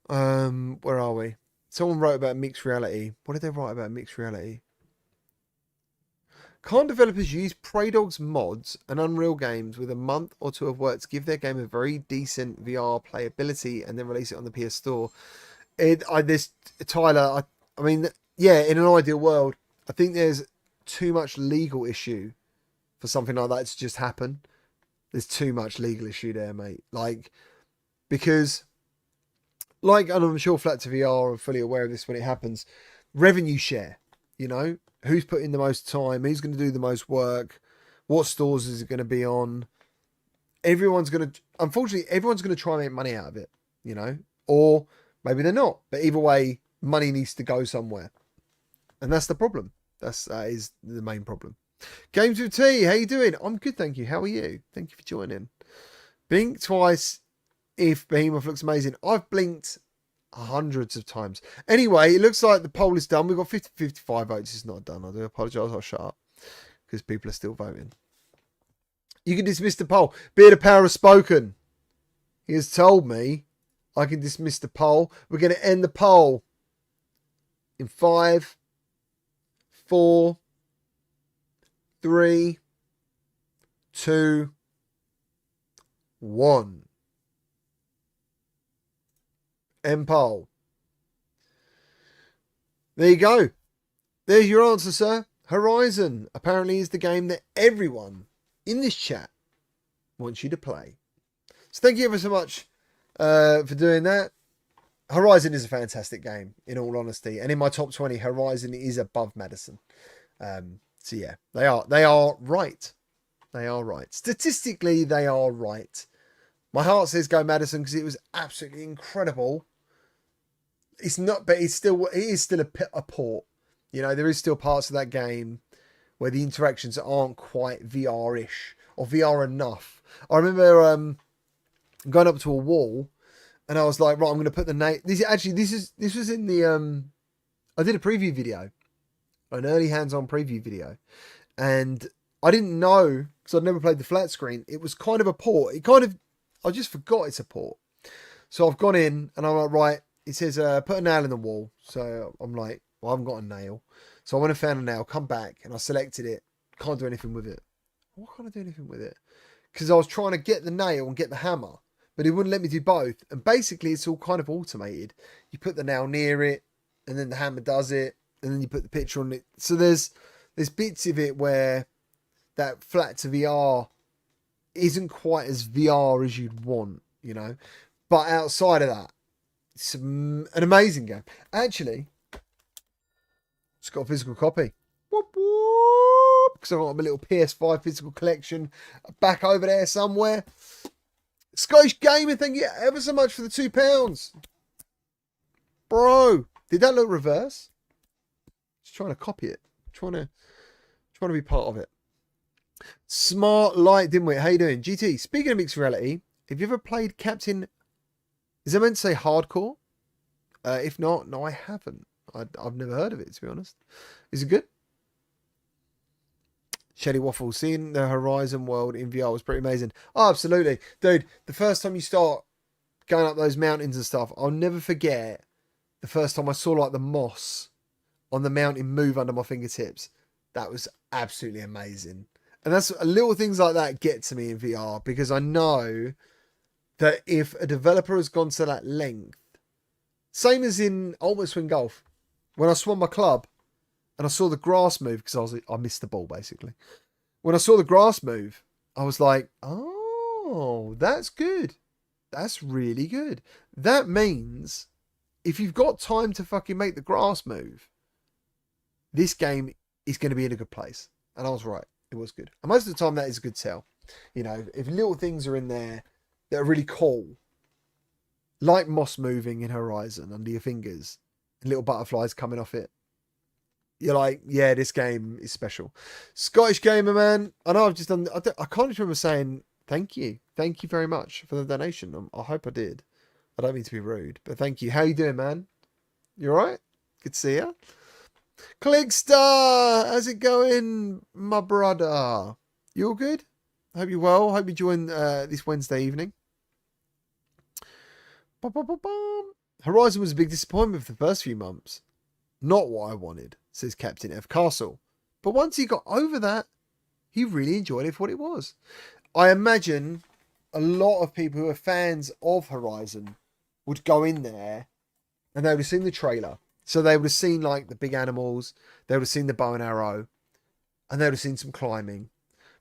Where are we? Someone wrote about mixed reality. What did they write about mixed reality? Can't developers use Praydog's mods and Unreal games with a month or two of work to give their game a very decent VR playability and then release it on the PS Store? Tyler, I mean, yeah, in an ideal world, I think there's too much legal issue for something like that to just happen. There's too much legal issue there, mate. Like, because, like, and I'm sure Flat to VR are fully aware of this when it happens, revenue share, you know? Who's put in the most time? Who's going to do the most work? What stores is it going to be on? Unfortunately, everyone's going to try and make money out of it, you know? Or maybe they're not. But either way, money needs to go somewhere. And that's the problem. That is the main problem. Games with T, how you doing? I'm good, thank you. How are you? Thank you for joining. Blink twice if Behemoth looks amazing. I've blinked hundreds of times. Anyway, it looks like the poll is done. We've got 55 votes. It's not done. I do apologise. I'll shut up because people are still voting. You can dismiss the poll. Beard of Power has spoken. He has told me I can dismiss the poll. We're going to end the poll in 5, 4, 3, 2, 1. End poll. There you go. There's your answer, sir. Horizon apparently is the game that everyone in this chat wants you to play. So thank you ever so much for doing that. Horizon is a fantastic game, in all honesty. And in my top 20, Horizon is above Madison. So yeah, they are right. They are right. Statistically, they are right. My heart says go Madison because it was absolutely incredible. It's not, but it is still a port. You know, there is still parts of that game where the interactions aren't quite VR-ish or VR enough. I remember going up to a wall and I was like, right, I'm going to put the name. This was in the I did a preview video, an early hands-on preview video, and I didn't know because I'd never played the flat screen. It was kind of a port. I just forgot it's a port. So I've gone in and I'm like, right. It says, put a nail in the wall. So I'm like, well, I haven't got a nail. So I went and found a nail, come back, and I selected it. Can't do anything with it. Why can't I do anything with it? Because I was trying to get the nail and get the hammer, but it wouldn't let me do both. And basically, it's all kind of automated. You put the nail near it, and then the hammer does it, and then you put the picture on it. So there's bits of it where that flat to VR isn't quite as VR as you'd want, you know. But outside of that, it's an amazing game. Actually, it's got a physical copy. Whoop, whoop, because I've got my little PS5 physical collection back over there somewhere. Scottish Gamer, thank you ever so much for the £2. Bro, did that look reverse? Just trying to copy it. Trying to be part of it. Smart Light Dimwit, how you doing? GT, speaking of mixed reality, have you ever played Captain... Is that meant to say hardcore? If not, no, I haven't. I've never heard of it, to be honest. Is it good? Shelly Waffle, seeing the Horizon world in VR was pretty amazing. Oh, absolutely. Dude, the first time you start going up those mountains and stuff, I'll never forget the first time I saw like the moss on the mountain move under my fingertips. That was absolutely amazing. And that's little things like that get to me in VR because I know that if a developer has gone to that length, same as in Ultimate Swing Golf, when I swung my club and I saw the grass move because I missed the ball basically. When I saw the grass move, I was like, oh, that's good. That's really good. That means if you've got time to fucking make the grass move, this game is going to be in a good place. And I was right. It was good. And most of the time that is a good tell. You know, if little things are in there that are really cool, like moss moving in Horizon under your fingers, and little butterflies coming off it, you're like, yeah, this game is special. Scottish Gamer, man. I know I've just done, I can't remember saying thank you. Thank you very much for the donation. I hope I did. I don't mean to be rude, but thank you. How you doing, man? You all right? Good to see you. Clickstar, how's it going, my brother? You all good? Hope you're well. Hope you joined this Wednesday evening. Horizon was a big disappointment for the first few months. Not what I wanted, says Captain F. Castle. But once he got over that, he really enjoyed it for what it was. I imagine a lot of people who are fans of Horizon would go in there and they would have seen the trailer. So they would have seen like the big animals, they would have seen the bow and arrow, and they would have seen some climbing.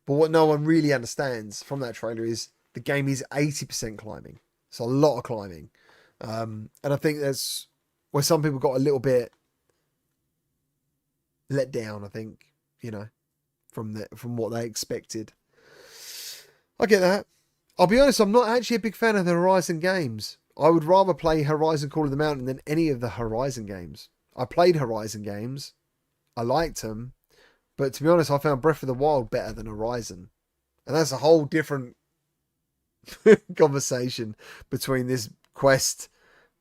But what no one really understands from that trailer is the game is 80% climbing. It's a lot of climbing. And I think that's where some people got a little bit let down, I think, you know, from what they expected. I get that. I'll be honest, I'm not actually a big fan of the Horizon games. I would rather play Horizon Call of the Mountain than any of the Horizon games. I played Horizon games. I liked them. But to be honest, I found Breath of the Wild better than Horizon. And that's a whole different conversation between this Quest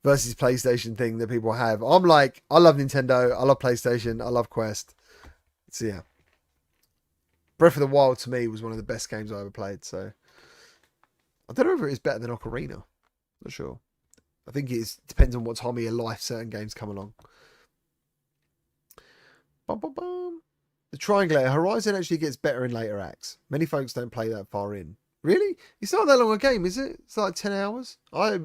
versus PlayStation thing that people have. I'm like, I love Nintendo. I love PlayStation. I love Quest. So yeah. Breath of the Wild to me was one of the best games I ever played. So I don't know if it is better than Ocarina. Not sure. I think it depends on what time of your life certain games come along. Bum, bum, bum. The Triangulator Horizon actually gets better in later acts. Many folks don't play that far in. Really? It's not that long a game, is it? It's like 10 hours. I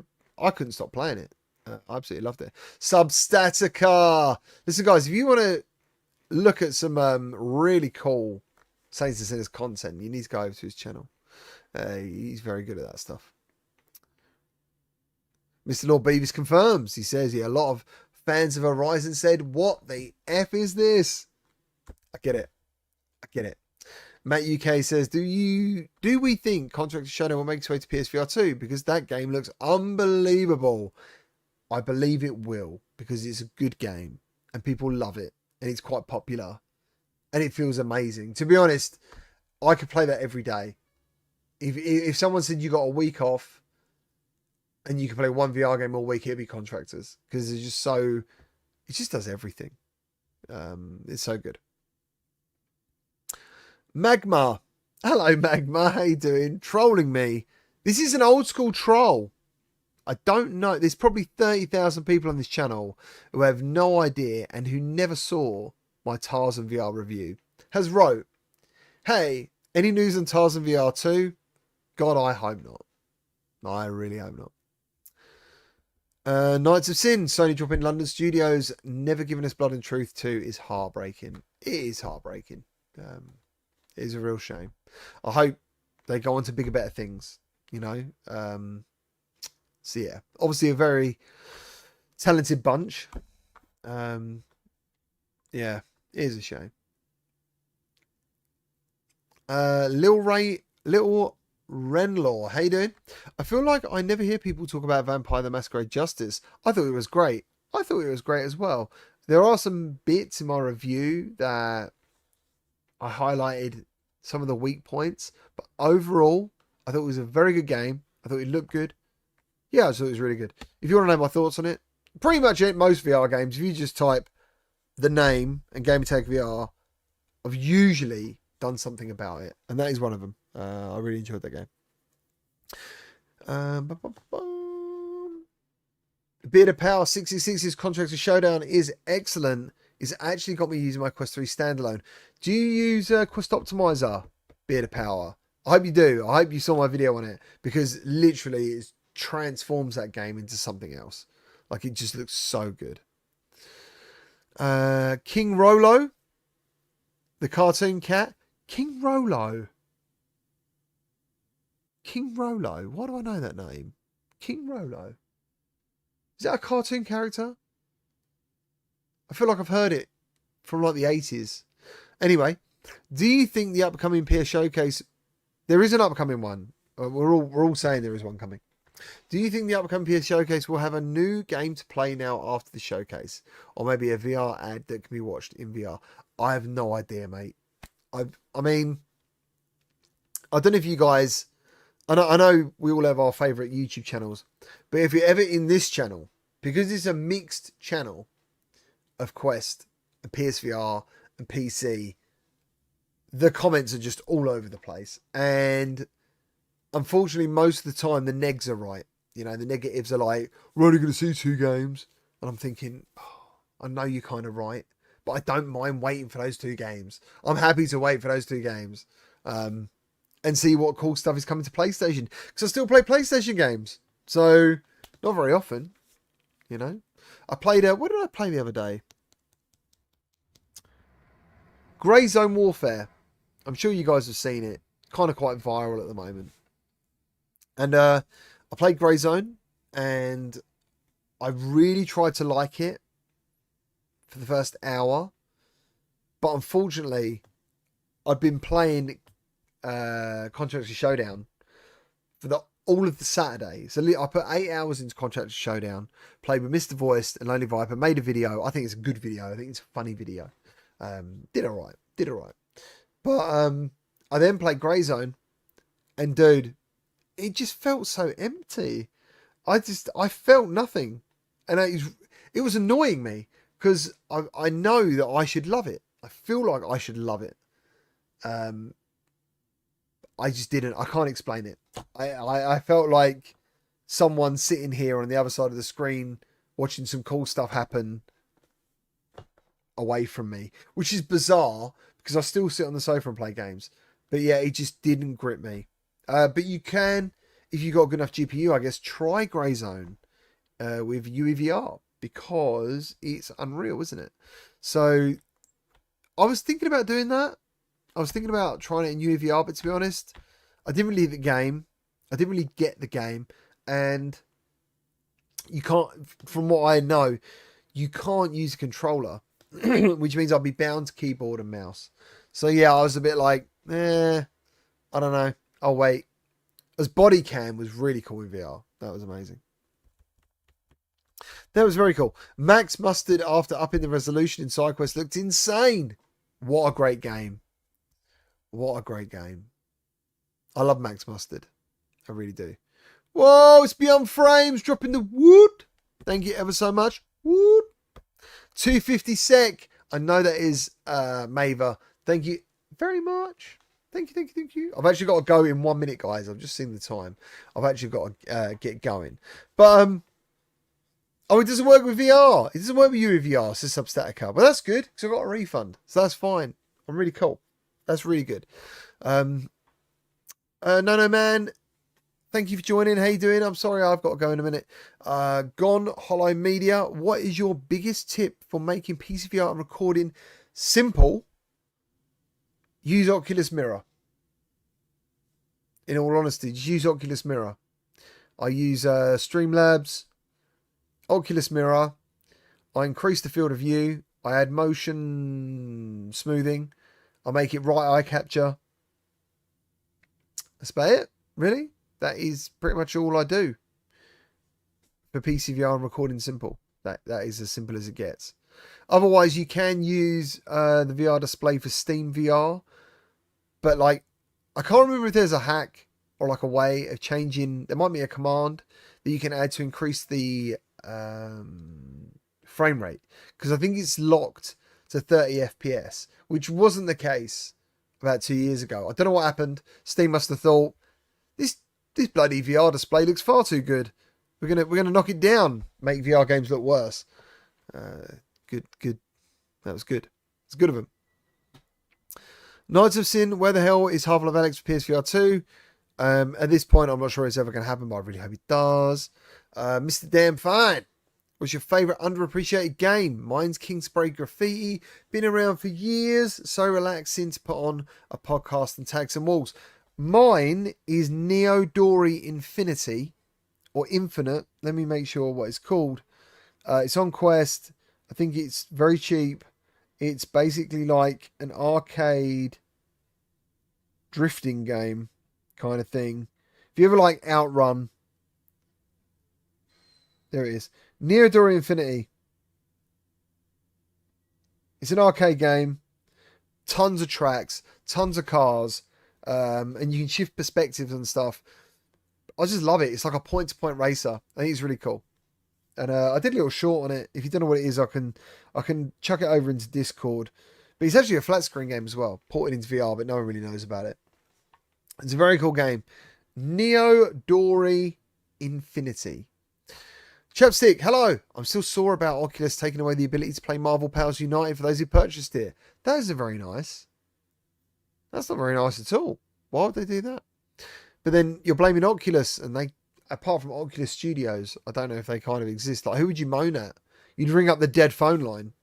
couldn't stop playing it. I absolutely loved it. Substatica. Listen, guys, if you want to look at some really cool Saints and Sinners content, you need to go over to his channel. He's very good at that stuff. Mr. Lord Beavis confirms. He says, yeah, a lot of fans of Horizon said, what the F is this? I get it. I get it. Matt UK says, do we think Contract Shadow will make its way to PSVR 2? Because that game looks unbelievable. I believe it will, because it's a good game and people love it and it's quite popular and it feels amazing. To be honest, I could play that every day. If someone said you got a week off and you can play one VR game all week, it'd be Contractors, because it's just so, it just does everything. It's so good. Magma. Hello, Magma. How you doing? Trolling me. This is an old school troll. I don't know. There's probably 30,000 people on this channel who have no idea and who never saw my Tarzan VR review. Has wrote, hey, any news on Tarzan VR 2? God, I hope not. I really hope not. Knights of Sin, Sony dropping London studios, never given us Blood and Truth 2 is heartbreaking. It is heartbreaking. It is a real shame. I hope they go on to bigger, better things, you know. So yeah, obviously a very talented bunch. Yeah, it is a shame. Little Renlaw, how you doing? I feel like I never hear people talk about Vampire the Masquerade Justice. I thought it was great. I thought it was great as well. There are some bits in my review that I highlighted some of the weak points, but overall, I thought it was a very good game. I thought it looked good. Yeah, I thought it was really good. If you want to know my thoughts on it, pretty much most VR games, if you just type the name and Gamertag VR, I've usually done something about it, and that is one of them. I really enjoyed that game. Beard of Power 66's Contractor Showdown is excellent. It's actually got me using my Quest 3 standalone. Do you use Quest Optimizer, Beard of Power? I hope you do. I hope you saw my video on it, because literally it transforms that game into something else. Like, it just looks so good. King Rolo, The cartoon cat, King Rolo. King Rolo. Why do I know that name? King Rolo. Is that a cartoon character? I feel like I've heard it from like the 80s. Anyway, do you think the upcoming PS Showcase... There is an upcoming one. We're all saying there is one coming. Do you think the upcoming PS Showcase will have a new game to play now after the showcase? Or maybe a VR ad that can be watched in VR? I have no idea, mate. I mean, I don't know if you guys... I know we all have our favourite YouTube channels. But if you're ever in this channel, because it's a mixed channel of Quest and PSVR and PC, the comments are just all over the place. And unfortunately, most of the time, the negs are right. You know, the negatives are like, we're only going to see 2 games. And I'm thinking, oh, I know you're kind of right, but I don't mind waiting for those 2 games. I'm happy to wait for those 2 games and see what cool stuff is coming to PlayStation. Because I still play PlayStation games. So, not very often, you know. I played, what did I play the other day? Grey Zone Warfare. I'm sure you guys have seen it. Kind of quite viral at the moment. And I played Grey Zone, and I really tried to like it for the first hour. But unfortunately, I'd been playing Contractor Showdown for all of the Saturday. So I put 8 hours into Contractor Showdown, played with Mr. Voiced and Lonely Viper, made a video. I think it's a good video. I think it's a funny video. Did alright. But I then played Grey Zone, and dude, it just felt so empty. I felt nothing. And it was annoying me, because I know that I should love it. I feel like I should love it. I just didn't. I can't explain it. I felt like someone sitting here on the other side of the screen watching some cool stuff happen away from me, which is bizarre because I still sit on the sofa and play games. But yeah, it just didn't grip me. But you can, if you've got a good enough GPU, I guess, try Grey Zone with UEVR, because it's unreal, isn't it? So I was thinking about doing that. I was thinking about trying it in UEVR, but to be honest, I didn't really get the game. And you can't, from what I know, you can't use a controller, which means I'll be bound to keyboard and mouse. So yeah, I was a bit like, I don't know. I'll wait. As body cam was really cool in VR. That was amazing. That was very cool. Max Mustard, after upping the resolution in SideQuest, looked insane. What a great game. What a great game. I love Max Mustard. I really do. Whoa, it's Beyond Frames dropping the wood. Thank you ever so much. Wood. 250 sec. I know that is Maver. Thank you very much. Thank you. I've actually got to go in 1 minute, guys. I've just seen the time. I've actually got to get going. But, oh, it doesn't work with VR. It doesn't work with you with VR, says Substatica. But that's good, because I've got a refund. So that's fine. I'm really cool. That's really good. No, man. Thank you for joining. How you doing? I'm sorry, I've got to go in a minute. Gone Hollow Media. What is your biggest tip for making PCVR and recording simple? Use Oculus Mirror. In all honesty, just use Oculus Mirror. I use Streamlabs, Oculus Mirror. I increase the field of view. I add motion smoothing. I make it right eye capture. That's about it, really. That is pretty much all I do for PCVR and recording simple. That is as simple as it gets. Otherwise, you can use the VR display for Steam VR. But, like, I can't remember if there's a hack or, like, a way of changing. There might be a command that you can add to increase the frame rate. Because I think it's locked to 30 FPS, which wasn't the case about 2 years ago. I don't know what happened. Steam must have thought, this bloody VR display looks far too good. We're gonna knock it down, make VR games look worse. Good. That was good. It's good of them. Knights of Sin, where the hell is Half-Life Alyx for PSVR 2? At this point, I'm not sure it's ever going to happen, but I really hope it does. Mr. Damn Fine, What's your favourite underappreciated game? Mine's Kingspray Graffiti. Been around for years. So relaxing to put on a podcast and tag some walls. Mine is Neo Dory Infinity. Or Infinite. Let me make sure what it's called. It's on Quest. I think it's very cheap. It's basically like an arcade drifting game kind of thing. If you ever like Outrun, there it is. Neo Dory Infinity. It's an arcade game. Tons of tracks, tons of cars, and you can shift perspectives and stuff. I just love it. It's like a point-to-point racer. I think it's really cool. And I did a little short on it. If you don't know what it is, I can chuck it over into Discord. But it's actually a flat screen game as well, ported into VR, but no one really knows about it. It's a very cool game. Neo Dory Infinity. Chapstick, hello. I'm still sore about Oculus taking away the ability to play Marvel Powers United for those who purchased it. That isn't very nice. That's not very nice at all. Why would they do that? But then you're blaming Oculus, and they, apart from Oculus Studios, I don't know if they kind of exist. Like, who would you moan at? You'd ring up the dead phone line.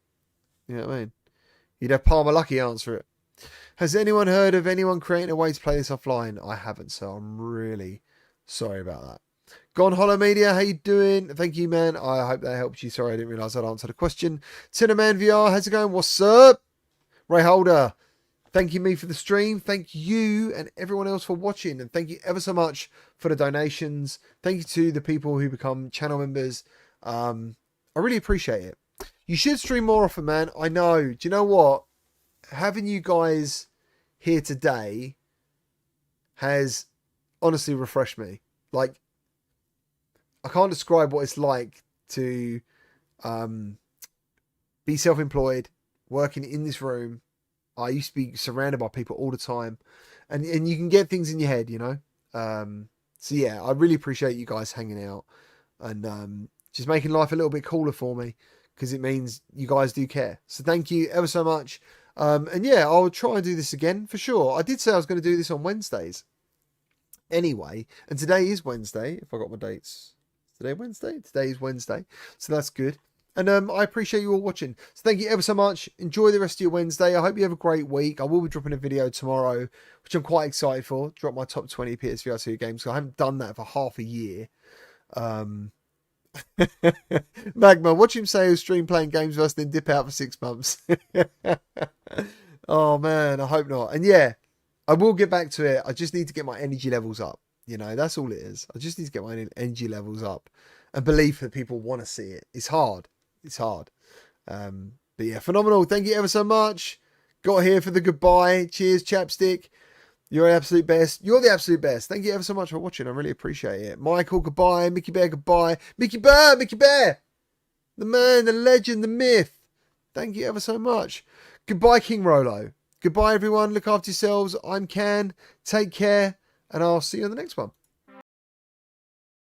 You know what I mean? You'd have Palmer Lucky answer it. Has anyone heard of anyone creating a way to play this offline? I haven't, so I'm really sorry about that. Gone Hollow Media, how you doing? Thank you, man. I hope that helped you. Sorry, I didn't realise I'd answered the question. Cinnamon VR, how's it going? What's up? Ray Holder, thank you me for the stream. Thank you and everyone else for watching. And thank you ever so much for the donations. Thank you to the people who become channel members. I really appreciate it. You should stream more often, man. I know. Do you know what? Having you guys here today has honestly refreshed me. Like, I can't describe what it's like to be self-employed, working in this room. I used to be surrounded by people all the time, and you can get things in your head, you know. So yeah, I really appreciate you guys hanging out and just making life a little bit cooler for me, because it means you guys do care. So thank you ever so much. And yeah, I'll try and do this again for sure. I did say I was going to do this on Wednesdays anyway, and today is Wednesday. If I got my dates, today Wednesday. Today is Wednesday, so that's good. And I appreciate you all watching. So thank you ever so much. Enjoy the rest of your Wednesday. I hope you have a great week. I will be dropping a video tomorrow, which I'm quite excited for. Drop my top 20 PSVR 2 games. So I haven't done that for half a year. Magma, watch him say he'll stream playing games first, then dip out for 6 months. Oh man, I hope not. And yeah, I will get back to it. I just need to get my energy levels up. You know, that's all it is. I just need to get my energy levels up and believe that people want to see it. It's hard. It's hard. But yeah, phenomenal. Thank you ever so much. Got here for the goodbye. Cheers, Chapstick. You're the absolute best. You're the absolute best. Thank you ever so much for watching. I really appreciate it. Michael, goodbye. Mickey Bear, goodbye. Mickey Bear, Mickey Bear. The man, the legend, the myth. Thank you ever so much. Goodbye, King Rolo. Goodbye, everyone. Look after yourselves. I'm Can. Take care. And I'll see you on the next one.